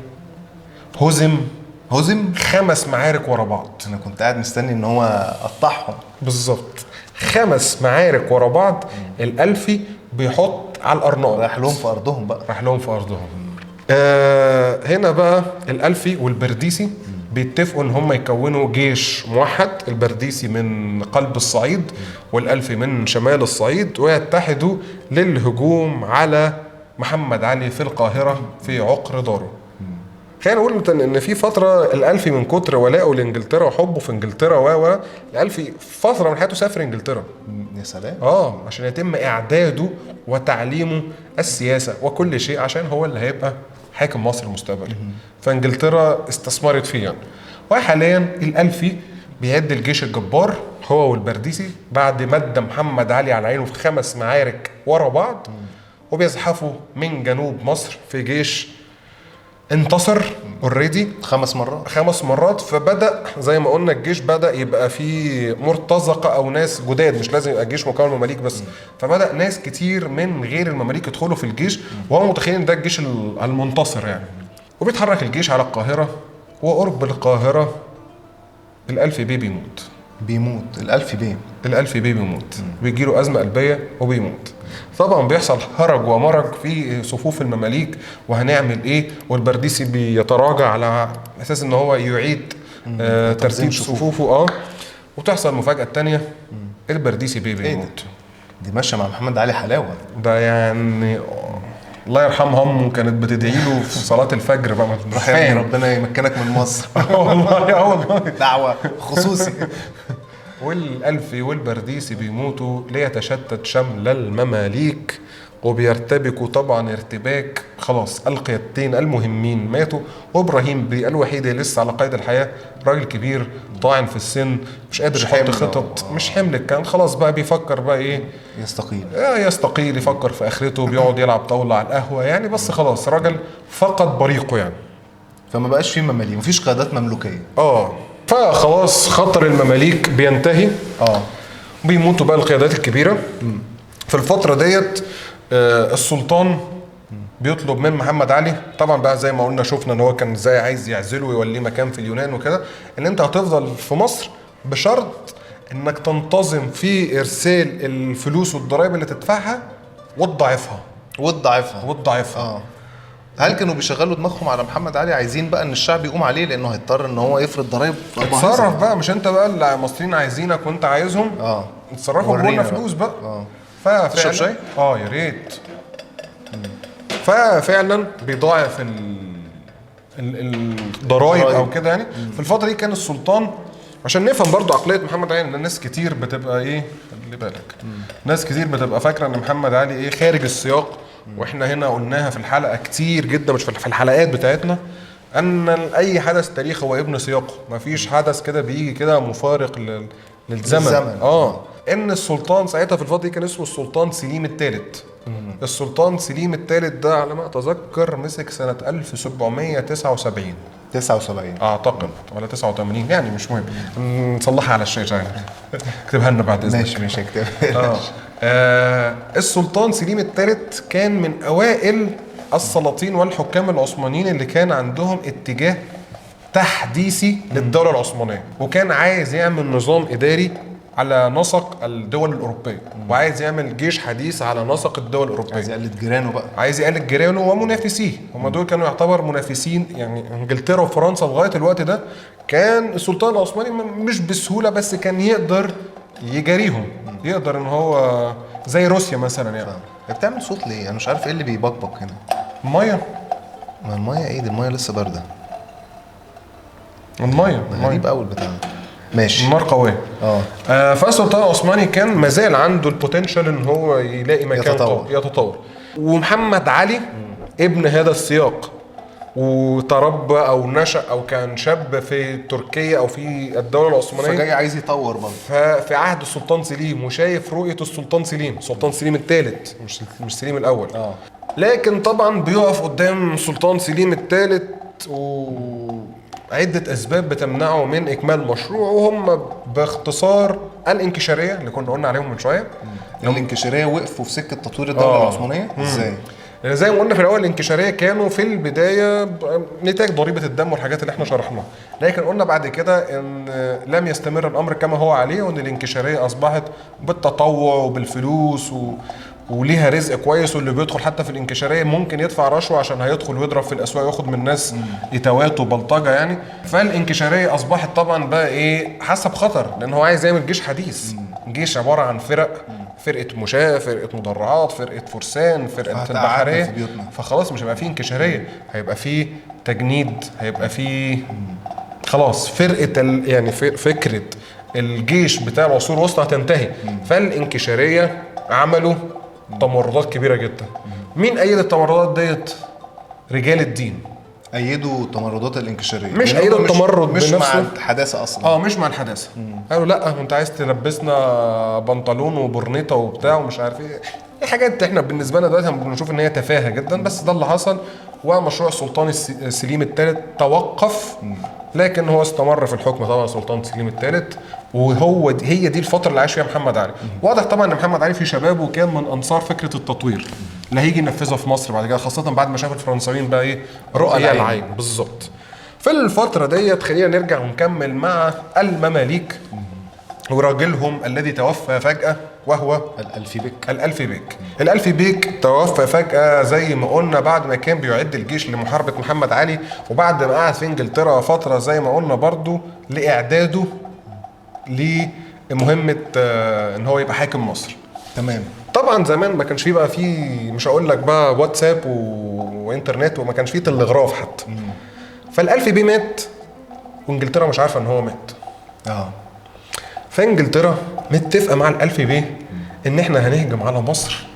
هزم 5 معارك ورا بعض. انا كنت قاعد مستني ان هو قطعهم بالظبط. 5 معارك ورا بعض الألفي بيحط على الأرناؤوط. راح لهم في ارضهم بقى. هنا بقى الألفي والبرديسي بيتفقوا ان هم يكونوا جيش موحد، البرديسي من قلب الصعيد والألفي من شمال الصعيد، ويتحدوا للهجوم على محمد علي في القاهرة في عقر داره. خلينا نقول ان في فتره الألفي من كتر ولائه لانجلترا وحبه في انجلترا الألفي فتره من حياته سافر انجلترا. يا سلام. عشان يتم اعداده وتعليمه السياسه وكل شيء، عشان هو اللي هيبقى حاكم مصر المستقبلي. فانجلترا استثمرت فيه يعني. وحاليا الألفي بيعد الجيش الجبار هو والبرديسي بعد مد محمد علي على عينه في 5 معارك ورا بعض، وبيزحفوا من جنوب مصر في جيش انتصر اوريدي 5 مرات. فبدأ زي ما قلنا الجيش بدأ يبقى فيه مرتزقة او ناس جداد، مش لازم يبقى الجيش مكون مماليك بس. فبدأ ناس كتير من غير المماليك يدخلوا في الجيش، وهم متخيلين ده الجيش المنتصر يعني. وبيتحرك الجيش على القاهرة، وقرب القاهرة الألفي بيموت. الألفي بيموت، بيجيله أزمة قلبية وبيموت. طبعا بيحصل هرج ومرج في صفوف المماليك، وهنعمل ايه؟ والبرديسي بيتراجع على اساس ان هو يعيد ترتيب صفوفه. وتحصل المفاجأة التانية، البرديسي بيموت. دي ماشية مع محمد علي حلاوة ده يعني. الله يرحمها امه كانت بتدعي له في صلاة الفجر بقى. ربنا يمكنك من مصر. والله دعوة خصوصي. والألفي والبرديسي بيموتوا ليتشتت شمل المماليك، وبيرتبكوا طبعا ارتباك. خلاص القيادتين المهمين ماتوا، وابراهيم بيه الوحيد اللي لسه على قيد الحياه، راجل كبير طاعن في السن، مش قادر يحط خطط، مش حمل. كان خلاص بقى بيفكر بقى ايه؟ يستقيل، يفكر في اخرته، بيقعد يلعب طاوله على القهوه يعني. بس خلاص راجل فقد بريقه يعني. فما بقاش فيه مماليك، مفيش قيادات مملوكيه. فخلاص خطر المماليك بينتهي. بيموتوا بقى القيادات الكبيره. في الفتره ديت السلطان بيطلب من محمد علي، طبعا بقى زي ما قلنا شفنا ان هو كان ازاي عايز يعزله ويوليه مكان في اليونان وكده، ان انت هتفضل في مصر بشرط انك تنتظم في ارسال الفلوس والضرائب اللي تدفعها وتضاعفها. هل كانوا بيشغلوا دماغهم على محمد علي، عايزين بقى ان الشعب يقوم عليه لانه هيضطر ان هو يفرض ضرائب؟ اتصرف بقى، مش انت بقى المصريين عايزينك وانت عايزهم. اتصرفوا بقولنا فلوس بقى. تشرب شاي؟ يا ريت. ففعلا بيضاعف الضرائب او كده يعني. في الفتره دي كان السلطان، عشان نفهم برضو عقليه محمد علي، ان ناس كتير بتبقى ايه، خلي بالك، ناس كتير بتبقى فاكره ان محمد علي ايه، خارج السياق. واحنا هنا قلناها في الحلقه كتير جدا، مش في الحلقات بتاعتنا، ان اي حدث تاريخي هو ابن سياقه. مفيش حدث كده بيجي كده مفارق للزمن. ان السلطان ساعتها في الفتره دي كان اسمه السلطان سليم الثالث. السلطان سليم الثالث ده على ما اتذكر مسك سنه 1779 اعتقد، ولا 89 يعني، مش مهم، نصلحها على الشاشه يعني. اكتبها لنا بعد اذنك. ماشي اكتبها. السلطان سليم الثالث كان من اوائل السلاطين والحكام العثمانيين اللي كان عندهم اتجاه تحديثي للدوله العثمانيه، وكان عايز يعمل نظام اداري على نسق الدول الأوروبية، وعايز يعمل جيش حديث على نسق الدول الأوروبية. عايز يقلد جيرانه ومنافسيه. هم دول كانوا يعتبر منافسين يعني. انجلترا وفرنسا لغاية الوقت ده كان السلطان العثماني مش بسهولة، بس كان يقدر يجاريهم، يقدر ان هو زي روسيا مثلا يعني. بتعمل صوت ليه؟ انا مش عارف ايه اللي بيبقبق هنا. الميه. ما الميه ايه دي؟ الميه لسه بارده. الميه غريب قوي البتاع ده. ماشي. النار قويه. فالسلطان العثماني كان مازال عنده البوتنشال ان هو يلاقي مكان يتطور. ومحمد علي ابن هذا السياق، وتربى او نشأ او كان شاب في تركيا او في الدوله العثمانيه، فجاي عايز يطور برضه. ففي عهد السلطان سليم وشايف رؤيه السلطان سليم الثالث، مش سليم الاول. لكن طبعا بيقف قدام السلطان سليم الثالث وعدة أسباب بتمنعه من إكمال مشروع، وهم باختصار الانكشارية اللي كنا قلنا عليهم من شوية. الانكشارية وقفوا في سكة تطوير الدولة العثمانية ازاي؟ زي ما قلنا في الأول، الانكشارية كانوا في البداية نتاج ضريبة الدم والحاجات اللي احنا شرحناها، لكن قلنا بعد كده إن لم يستمر الأمر كما هو عليه، وإن الانكشارية أصبحت بالتطوع وبالفلوس وليها رزق كويس، واللي بيدخل حتى في الانكشاريه ممكن يدفع رشوه عشان هيدخل ويضرب في الاسواق وياخد من الناس اتوات وبلطجه يعني. فالانكشاريه اصبحت طبعا بقى ايه، حسب خطر، لان هو عايز يعمل جيش حديث. جيش عباره عن فرقه مشاة، فرقه مدرعات، فرقه فرسان، فرقه البحريه. فخلاص مش هيبقى فيه انكشاريه، هيبقى فيه تجنيد، هيبقى فيه خلاص فرقه يعني فكره الجيش بتاع العصور الوسطى هتنتهي. فالانكشاريه عملوا تمردات كبيرة جدا. مين أيد التمردات ديت؟ رجال الدين أيدوا تمردات الانكشارية، مش أيدوا التمرد مش بنفسه، مع الحداثة أصلا. مش مع الحداثة. قالوا لا، أنت عايز تلبسنا بنطلون وبرنيطة وبتاع ومش عارف إيه. دي حاجات إحنا بالنسبة لنا دلوقتي بنشوف إن هي تفاهة جدا، بس ده اللي حصل. ومشروع السلطان سليم الثالث توقف، لكن هو استمر في الحكم طبعا السلطان سليم الثالث، هي دي الفتره اللي عاش فيها محمد علي. واضح طبعا ان محمد علي في شبابه كان من انصار فكره التطوير اللي هيجي ينفذها في مصر بعد كده، خاصه بعد ما شاف الفرنساويين بقى ايه، رؤية العين بالظبط. في الفتره ديت خلينا نرجع ونكمل مع المماليك وراجلهم الذي توفى فجأة، وهو الألفي بيك توفى فجأة زي ما قلنا بعد ما كان بيعد الجيش لمحاربة محمد علي، وبعد ما قعد في انجلترا فترة زي ما قلنا برضو لإعداده لمهمة ان هو يبقى حاكم مصر. تمام. طبعا زمان ما كانش فيه بقى مش هقول لك بقى واتساب وانترنت، وما كانش فيه تلغراف حتى. فالألفي بيه مات وانجلترا مش عارفة ان هو مات. فانجلترا متفقه مع الألفي بيه ان احنا هنهجم على مصر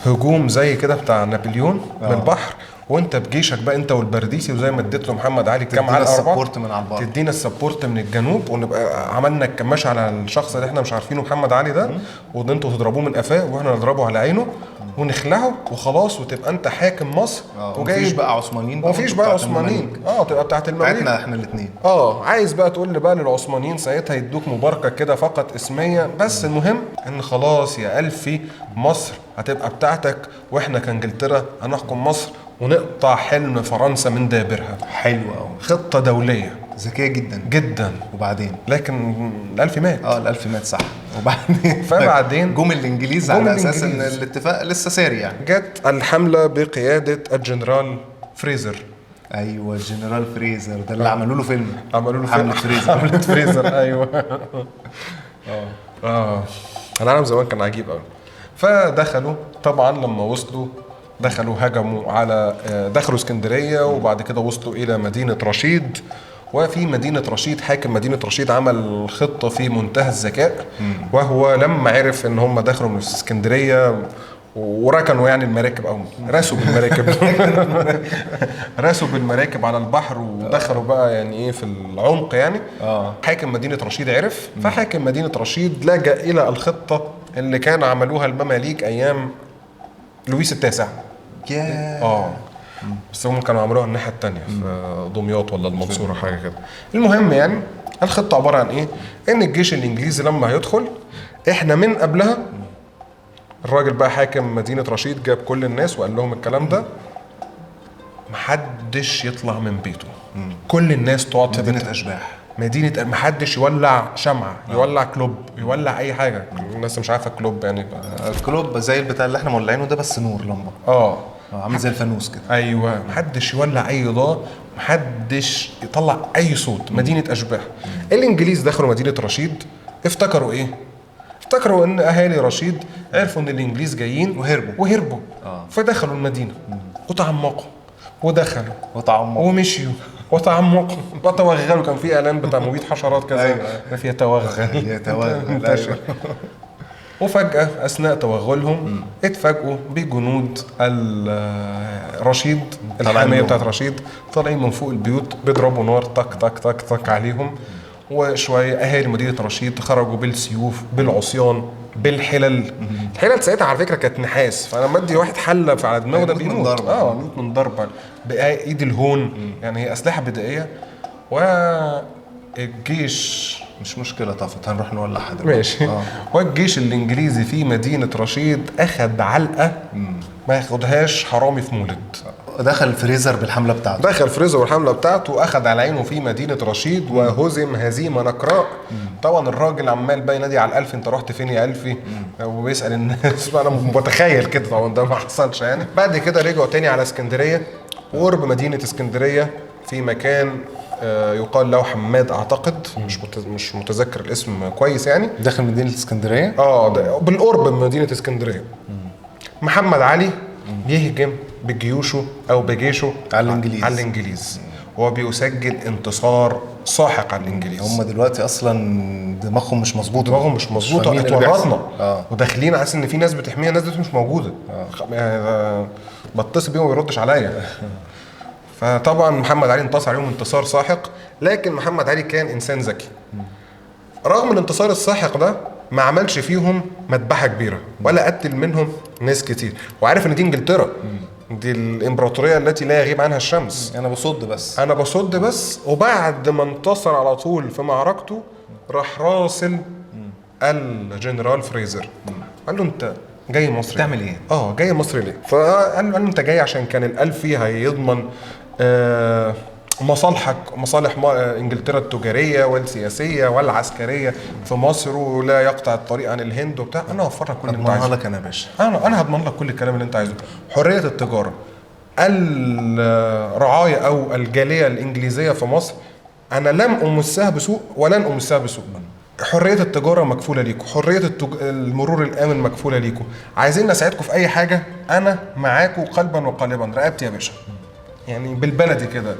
هجوم زي كده بتاع نابليون من البحر، وانت بجيشك بقى انت والبرديسي، وزي ما اديت له محمد علي الكام على السبورت من على البحر، تدينا السبورت من الجنوب، ونبقى عملنا الكماش على الشخص اللي احنا مش عارفينه محمد علي ده، وان انتوا تضربوه من قفاه واحنا نضربه على عينه ونخلعه وخلاص، وتبقى انت حاكم مصر. ومفيش بقى عثمانيين، مفيش بقى عثمانيين، تبقى بتاعت المماليك بتاعتنا احنا الاثنين. عايز بقى تقول لي بقى للعثمانيين ساعتها يدوك مباركه كده فقط اسميه، بس المهم ان خلاص يا ألفي مصر هتبقى بتاعتك، واحنا كانجلترا هنحكم مصر ونقطع حلم فرنسا من دابرها. حلو قوي، خطه دوليه ذكيه جدا جدا. وبعدين لكن الألفي مات. الألفي مات صح. وبعدين فبعدين جم الانجليز على اساس ان الاتفاق لسه ساري يعني. جت الحمله بقياده الجنرال فريزر. ايوه الجنرال فريزر ده اللي عملوا له فيلم، حمله فريزر. ايوه. العالم زمان كان عجيب قوي. فدخلوا طبعا لما وصلوا هجموا على دخلوا اسكندريه، وبعد كده وصلوا الى مدينه رشيد. وفي مدينة رشيد حاكم مدينة رشيد عمل خطة في منتهى الذكاء، وهو لما عرف ان هم دخلوا من اسكندرية وركنوا يعني المراكب او راسوا بالمراكب على البحر، ودخلوا بقى يعني ايه في العمق يعني. حاكم مدينة رشيد عرف، فحاكم مدينة رشيد لجأ الى الخطة اللي كان عملوها المماليك ايام لويس التاسع. بس هم كانوا عملوها الناحية التانية في دمياط ولا المنصورة حاجة كده. المهم يعني الخطة عبارة عن ايه؟ ان الجيش الانجليزي لما هيدخل احنا من قبلها، الراجل بقى حاكم مدينة رشيد جاب كل الناس وقال لهم الكلام ده، محدش يطلع من بيته، كل الناس تقعد في مدينة أشباح، محدش يولع شمعة، يولع كلوب، يولع اي حاجة. الناس مش عارفة كلوب يعني كلوب زي البتاع اللي احنا مولعينه ده بس نور لمبة. عامل زي الفانوس كده. ايوه، محدش يولع اي ضوء، محدش يطلع اي صوت. مدينه اشباح. الانجليز دخلوا مدينه رشيد، افتكروا ايه؟ افتكروا ان اهالي رشيد عرفوا ان الانجليز جايين وهربوا. فدخلوا المدينه. وتعمقوا ودخلوا وتعمق. ومشيوا وتعمقوا وتوغلوا. كان في اعلان بتاع مبيد حشرات كذا أيوة. فيها توغل يتوغل. منتشر. وفجأة أثناء توغلهم اتفاجئوا بجنود رشيد، الحامية بتاعت رشيد، طالعين من فوق البيوت بيضربوا نار تك تك تك تك عليهم. وشوية أهالي مدينة رشيد خرجوا بالسيوف بالعصيان بالحلل. الحلل ساعتها على فكرة كانت نحاس، فلما ادي واحد حلة على دماغه ده بيموت. يموت من ضربة بإيد الهون. يعني هي أسلحة بدائية. والجيش مش مشكلة طفت، هنروح نولعها دلوقتي. ماشي. والجيش الانجليزي في مدينة رشيد اخد علقة ما ياخدهاش حرامي في مولد. دخل فريزر بالحملة بتاعته. دخل فريزر والحملة بتاعته واخد على عينه في مدينة رشيد وهزم هزيمة نكراء. طبعا الراجل عمال بقى ينادي على الألفي، انت رحت فين يا ألفي؟ وبيسأل الناس. انا متخيل كده، طبعا ده ما حصلش يعني. بعد كده رجعوا تاني على اسكندرية، وقرب مدينة اسكندرية في مكان يقال له حماد اعتقد، مش متذكر الاسم كويس يعني. داخل مدينة اسكندرية؟ بالقرب من مدينة اسكندرية. محمد علي بيهجم بجيوشه او بجيشه على الانجليز وهو بيسجل انتصار ساحق على الانجليز. هم دلوقتي اصلا دماغهم مش مظبوطه، اتورطنا وداخلين على ان في ناس بتحميها، الناس دي مش موجوده. بتصل بيهم وما بيردش عليا. فطبعا محمد علي انتصر عليهم انتصار ساحق. لكن محمد علي كان انسان ذكي، رغم الانتصار الساحق ده ما عملش فيهم مذبحه كبيره ولا قتل منهم ناس كتير، وعارف ان دي انجلترا، دي الامبراطوريه التي لا يغيب عنها الشمس. انا بصد بس. وبعد ما انتصر على طول في معركته راح راسل الجنرال فريزر، قال له انت جاي مصر تعمل ايه؟ جاي مصر ليه؟ فقال له انت جاي عشان كان الألفي هيضمن مصالح انجلترا التجاريه والسياسيه والعسكريه في مصر، ولا يقطع الطريق عن الهند وبتاع. انا هوفر لك كل اللي انت عايزه. لك انا يا باشا، انا هضمن لك كل الكلام اللي انت عايزه. حريه التجاره، الرعايه او الجاليه الانجليزيه في مصر انا لم امسها بسوء ولن امسها بسوء. حريه التجاره مكفوله ليكم، حريه المرور الامن مكفوله ليكم. عايزين نساعدكم في اي حاجه انا معاكم قلبا وقالبا، رقبتي يا باشا، يعني بالبلدي كده.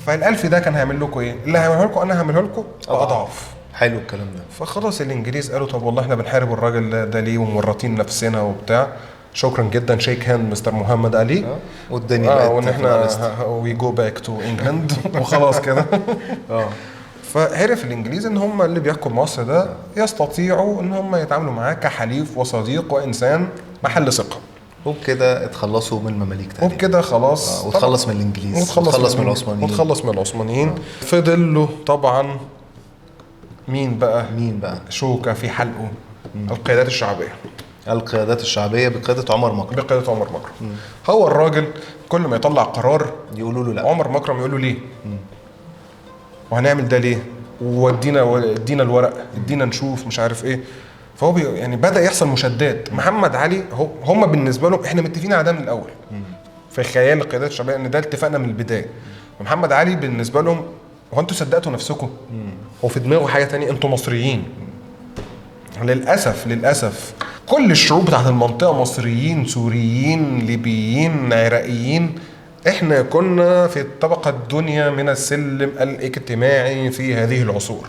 فالألفي ده كان هيعمل لكم ايه؟ اللي هيعمله لكم انا هعمله لكم اضعاف. حلو الكلام ده. فخلاص الانجليز قالوا طب والله احنا بنحارب الراجل ده ليه ومورطين نفسنا وبتاع، شكرا جدا، شيك هاند مستر محمد علي. والدنيا بقت وان احنا وي جو باك تو انجلاند وخلاص كده. فعرف الانجليز ان هم اللي بيحكم مصر ده يستطيعوا ان هم يتعاملوا معاه كحليف وصديق وانسان محل ثقه. وبكده اتخلصوا من المماليك تقريبا. وبكده خلاص وتخلص من الانجليز، وتخلص من العثمانيين. فضل له طبعا مين بقى شوكه في حلقه؟ القيادات الشعبيه بقياده عمر مكرم. هو الراجل كل ما يطلع قرار يقولوا له لا، عمر مكرم يقول له ليه وهنعمل ده ليه ادينا الورق، ادينا نشوف مش عارف ايه. فهو يعني بدا يحصل مشادات. محمد علي هم بالنسبه لهم احنا متفقين على ده من الاول في خيال القيادات الشعبيه ان ده اتفقنا من البدايه. محمد علي بالنسبه لهم هو انتوا صدقتوا نفسكم؟ هو في دماغه حاجه تانية، انتوا مصريين. للاسف كل الشعوب بتاعت المنطقه، مصريين، سوريين، ليبيين، عراقيين، احنا كنا في الطبقه الدنيا من السلم الاجتماعي في هذه العصور.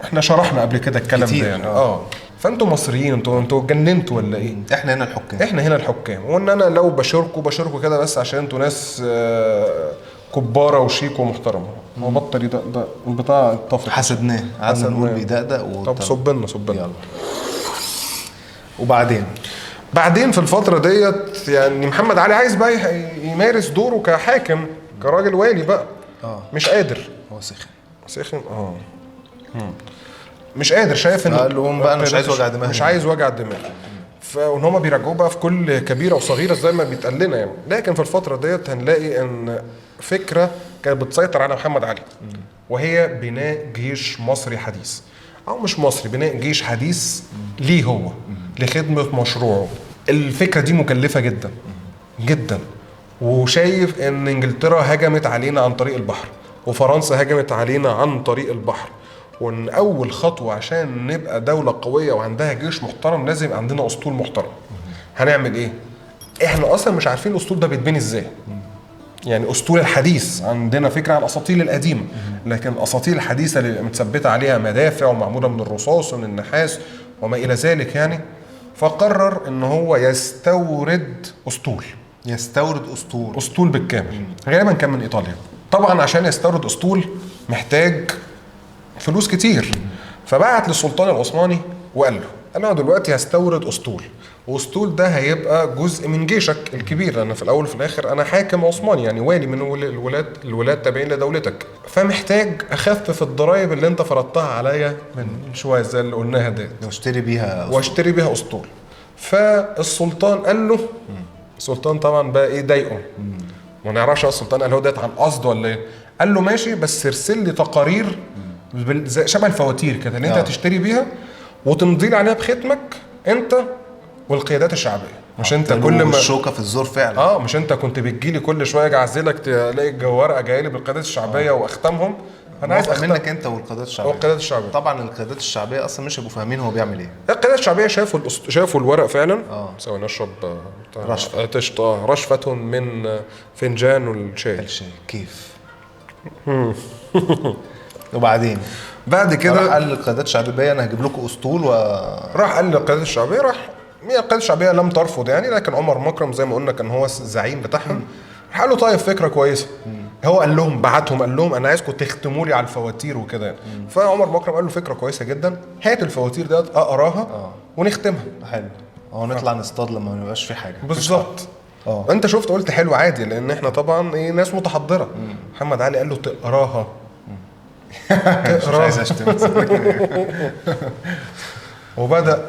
احنا شرحنا قبل كده الكلام ده يعني. فانتوا مصريين، انتوا اتجننتوا ولا ايه؟ احنا هنا الحكام. وان انا لو بشاركوا كده بس عشان انتوا ناس كباره وشيك ومحترمه. هو بطل ده البتاع اتطفت، حسدناه، قعدنا نقول بيدقدق. طب صبنا يلا. وبعدين في الفتره ديت يعني محمد علي عايز بقى يمارس دوره كحاكم، كراجل والي بقى. مش قادر، هو سخن مش قادر، شايف ان قال لهم بقى انا مش عايز وجع دماغ. فان هم بيراجعوه بقى في كل كبيره وصغيره زي ما بيتقال لنا يعني. لكن في الفتره ديت هنلاقي ان فكره كانت بتسيطر على محمد علي، وهي بناء جيش مصري حديث، او مش مصري، بناء جيش حديث ليه هو، لخدمه مشروعه. الفكره دي مكلفه جدا جدا، وشايف ان انجلترا هجمت علينا عن طريق البحر، وفرنسا هجمت علينا عن طريق البحر، وان اول خطوه عشان نبقى دوله قويه وعندها جيش محترم لازم عندنا اسطول محترم. هنعمل ايه؟ احنا اصلا مش عارفين الاسطول ده بيتبني ازاي. يعني اسطول الحديث عندنا فكره عن الاساطيل القديمه، لكن الاساطيل الحديثه اللي متثبته عليها مدافع ومعموله من الرصاص ومن النحاس وما الى ذلك يعني. فقرر ان هو يستورد اسطول. يستورد اسطول بالكامل. غالبا كان من ايطاليا. طبعا عشان يستورد اسطول محتاج فلوس كتير. فبعت للسلطان العثماني وقال له انا دلوقتي هستورد اسطول، واسطول ده هيبقى جزء من جيشك الكبير، لان في الاول وفي الاخر انا حاكم عثماني يعني والي من الولايات تابعين لدولتك، فمحتاج اخفف الضرائب اللي انت فرضتها عليا من شويه زي اللي قلناها ديت، واشتري بيها اسطول. فالسلطان قال له، السلطان طبعا بقى ايه ضايقه، ما نعرفش السلطان قال هو ديت عن قصد ولا ايه. قال له ماشي بس ارسل لي تقارير شبه الفواتير كده اللي انت هتشتري بيها، وتمضي لي عليها بختمك انت والقيادات الشعبيه. مش انت كل ما الشوكه في الزور فعلا. مش انت كنت بتجيلي كل شويه اجي اعزلك تلاقي ورقه جايه لي بالقيادات الشعبيه واختمهم. انا عايز منك انت والقيادات الشعبيه. والقيادات الشعبيه طبعا القيادات الشعبيه اصلا مش هيبقوا فاهمين هو بيعمل ايه. القيادات الشعبيه شافوا الورق فعلا. سوي نشرب رشفة من فنجان الشاي. كيف؟ وبعدين بعد كده راح قال للقيادات الشعبيه انا هجيب لكم اسطول راح قال للقيادات الشعبيه. القيادة الشعبية لم ترفض يعني، لكن عمر مكرم زي ما قلنا كان هو الزعيم بتاعهم. قال له طيب فكرة كويسة. هو قال لهم قال لهم انا عايزكم تختموا لي على الفواتير وكده يعني. فعمر مكرم قال له فكرة كويسة جدا، هات الفواتير ديت اقراها ونختمها. حلو. نطلع نصطاد لما ما يبقاش في حاجة. بالظبط. انت شفت قلت حلو عادي، لان احنا طبعا ايه ناس متحضرة. محمد علي قال له تقراها. مش عايز اشتم. وبدأ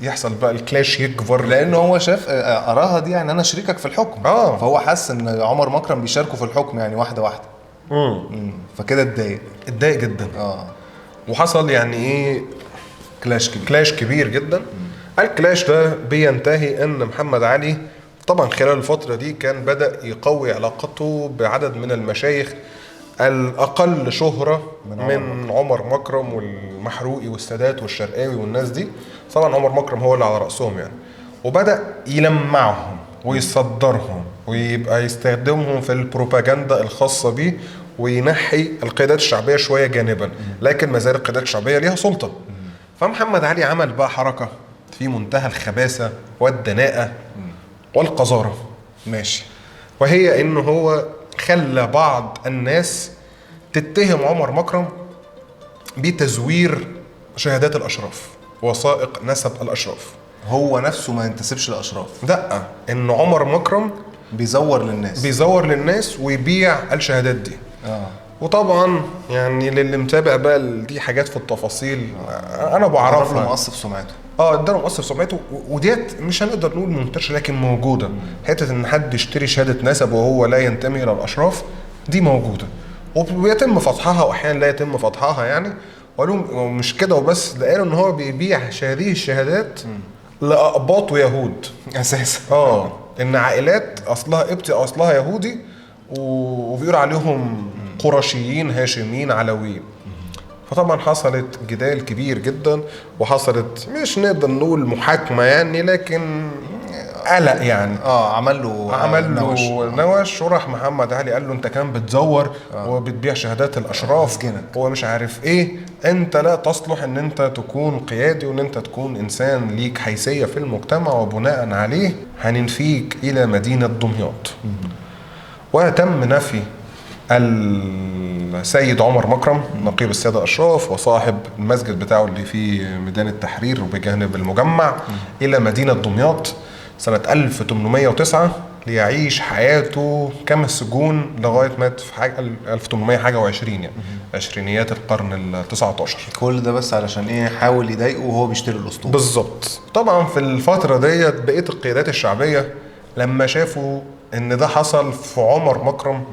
يحصل بقى الكلاش يكبر، لان هو شاف اراها دي يعني انا شريكك في الحكم. فهو حس ان عمر مكرم بيشاركه في الحكم يعني واحده. فكده اتضايق جدا. وحصل يعني ايه كلاش كبير جدا. الكلاش ده بينتهي ان محمد علي طبعا خلال الفتره دي كان بدأ يقوي علاقته بعدد من المشايخ الأقل شهرة من عمر مكرم والمحروقي والسادات والشرقاوي والناس دي. طبعا عمر مكرم هو اللي على رأسهم يعني. وبدأ يلمعهم ويصدرهم ويبقى يستخدمهم في البروباغندا الخاصة بيه، وينحي القيادات الشعبية شوية جانبا، لكن ما زال القيادات الشعبية ليها سلطة. فمحمد علي عمل بقى حركة في منتهى الخباثة والدناءة والقذارة. ماشي. وهي إنه هو خلى بعض الناس تتهم عمر مكرم بتزوير شهادات الأشراف، وثائق نسب الأشراف. هو نفسه ما ينتسبش للأشراف. لا، إن عمر مكرم بيزور للناس ويبيع الشهادات دي. وطبعا يعني للي متابع بقى دي حاجات في التفاصيل انا بعرفها. اداله مقص في سمعته. اداله مقص في سمعته، وديت مش هنقدر نقول منتشره لكن موجوده. حته ان حد يشتري شهاده نسب وهو لا ينتمي الى الاشراف دي موجوده، وبيتم فتحها واحيانا لا يتم فتحها يعني. وقالوا مش كده وبس، ده قالوا ان هو بيبيع هذه الشهادات لاقباط ويهود اساسا. ان عائلات اصلها قبطي او اصلها يهودي، وبيقول عليهم قرشيين هاشميين علويين. فطبعا حصلت جدال كبير جدا، وحصلت مش نقدر نقول محاكمه يعني، لكن قلق يعني. عمل له نوش. وراح محمد علي قال له انت كمان بتزور وبتبيع شهادات الاشراف ومش عارف ايه، انت لا تصلح ان انت تكون قيادي، وان انت تكون انسان ليك حيثيه في المجتمع، وبناء عليه هننفيك الى مدينه دمياط. وتم نفي السيد عمر مكرم نقيب السادة الأشراف وصاحب المسجد بتاعه اللي في ميدان التحرير وبجانب المجمع إلى مدينة دمياط سنة 1809 ليعيش حياته كمسجون لغاية مات في 1820 يعني عشرينيات القرن ال19. كل ده بس علشان ايه؟ حاول يضايقه وهو بيشتري الأسطول. بالظبط. طبعا في الفترة ديت بقية القيادات الشعبية لما شافوا ان ده حصل في عمر مكرم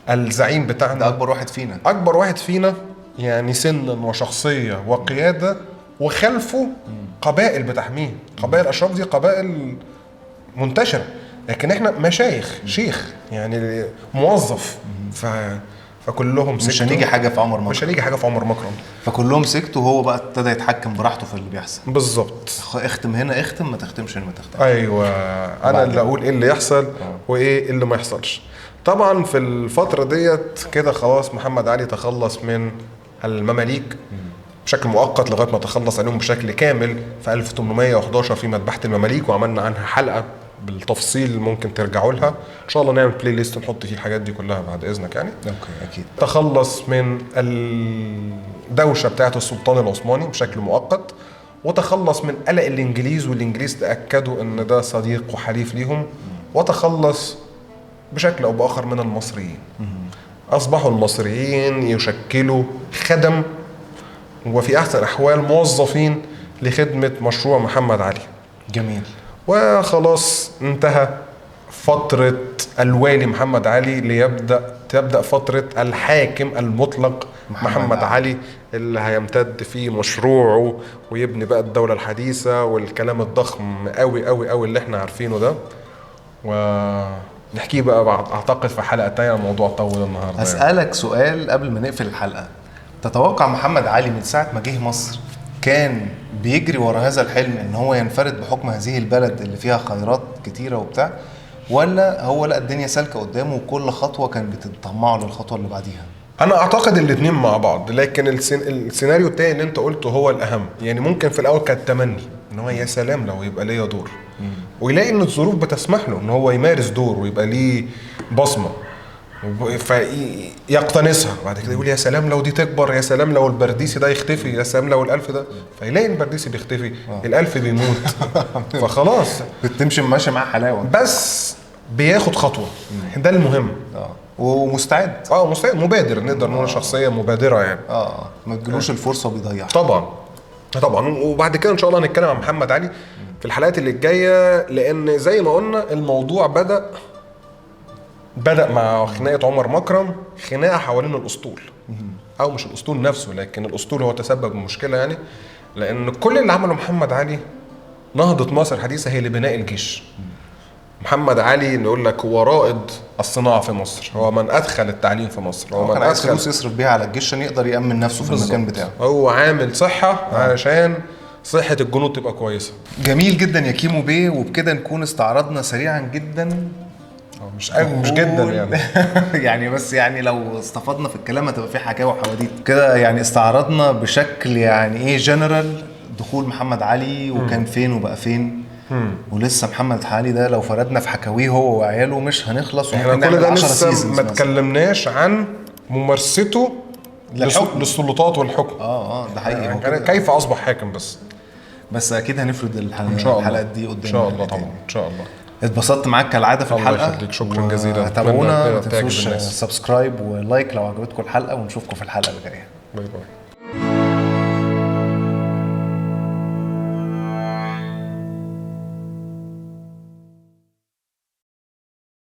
الزعيم بتاعنا، ده اكبر واحد فينا يعني سنا وشخصيه وقياده، وخلفه قبائل بتحميه. قبائل الاشراف دي قبائل منتشره، لكن احنا مشايخ، شيخ يعني موظف. فكلهم سكتوا. مش هنيجي حاجه في عمر مش مكرم. هنيجي حاجه في عمر مكرم. فكلهم سكتوا وهو بقى ابتدى يتحكم براحته في اللي بيحصل. بالظبط. اختم هنا اختم، ما تختمش هنا ما تختمش. ايوه، انا اللي اقول ايه اللي يحصل وايه اللي ما يحصلش. طبعا في الفتره ديت كده خلاص محمد علي تخلص من المماليك بشكل مؤقت لغايه ما تخلص عليهم بشكل كامل في 1811 في مذبحه المماليك، وعملنا عنها حلقه بالتفصيل ممكن ترجعوا لها ان شاء الله. نعمل بلاي ليست نحط فيه الحاجات دي كلها بعد اذنك يعني. اوكي اكيد. تخلص من الدوشه بتاعه السلطان العثماني بشكل مؤقت، وتخلص من قلق الانجليز، والانجليز تاكدوا ان ده صديق وحليف ليهم، وتخلص بشكل او باخر من المصريين. اصبحوا المصريين يشكلوا خدم وفي احسن احوال موظفين لخدمه مشروع محمد علي. جميل. وخلاص انتهى فتره الوالي محمد علي تبدا فتره الحاكم المطلق محمد علي اللي هيمتد فيه مشروعه ويبني بقى الدوله الحديثه والكلام الضخم قوي قوي قوي اللي احنا عارفينه ده، ونحكيه بقى بعد اعتقد في حلقه تانية. الموضوع طول النهارده. اسالك سؤال قبل ما نقفل الحلقه، تتوقع محمد علي من ساعه ما جه مصر كان بيجري ورا هذا الحلم ان هو ينفرد بحكم هذه البلد اللي فيها خيرات كتيره وبتاع، ولا هو لقى الدنيا سالكه قدامه وكل خطوه كان بتطمعه للخطوه اللي بعديها؟ انا اعتقد الاثنين مع بعض، لكن السيناريو التاني اللي انت قلته هو الاهم. يعني ممكن في الاول كان تمني ان هو يا سلام لو يبقى ليا دور، ويلاقي ان الظروف بتسمح له ان هو يمارس دور ويبقى ليه بصمه فيقتنصها. بعد كده يقول يا سلام لو دي تكبر، يا سلام لو البرديسي ده يختفي، يا سلام لو الالف ده، فيلاقي البرديسي بيختفي، الالف بيموت فخلاص بتمشي ماشي معاه حلاوه، بس بياخد خطوه. ده المهم. ومستعد. مستعد، مبادر، نقدر نقول شخصيه مبادره يعني. ما تجيلوش الفرصه وبيضيعها. طبعا. وبعد كده ان شاء الله هنتكلم عن محمد علي في الحلقات اللي الجايه، لان زي ما قلنا الموضوع بدأ مع خناقة عمر مكرم، خناقة حوالين الأسطول، أو مش الأسطول نفسه لكن الأسطول هو تسبب المشكلة يعني. لأن كل اللي عمله محمد علي نهضة مصر الحديثة هي لبناء الجيش. محمد علي نقول لك هو رائد الصناعة في مصر، هو من أدخل التعليم في مصر، هو من عايز فلوس يصرف بيها على الجيش عشان يقدر يأمن نفسه في المكان بتاعه. هو عامل صحة علشان صحة الجنود تبقى كويسة. جميل جدا يا كيمو بيه، وبكده نكون استعرضنا سريعا جدا مش جدا يعني يعني بس يعني لو استفدنا في الكلام هتبقى في حكاوي وحواديت كده. يعني استعرضنا بشكل يعني ايه جنرال دخول محمد علي وكان فين وبقى فين. ولسه محمد علي ده لو فردنا في حكاويه هو وعياله مش هنخلص. احنا كل ده لسه ما اتكلمناش عن ممارسته للسلطات والحكم. ده حقيقي. يعني كيف اصبح حاكم. بس اكيد هنفرد الحلقات دي قدام ان شاء الله. طبعا ان شاء الله. اتبسطت معاك كالعاده في الحلقه. الله يخليك، شكرا جزيلا. تابعونا، ما تنسوش سبسكرايب ولايك لو عجبتكم الحلقه، ونشوفكم في الحلقه الجايه. باي باي.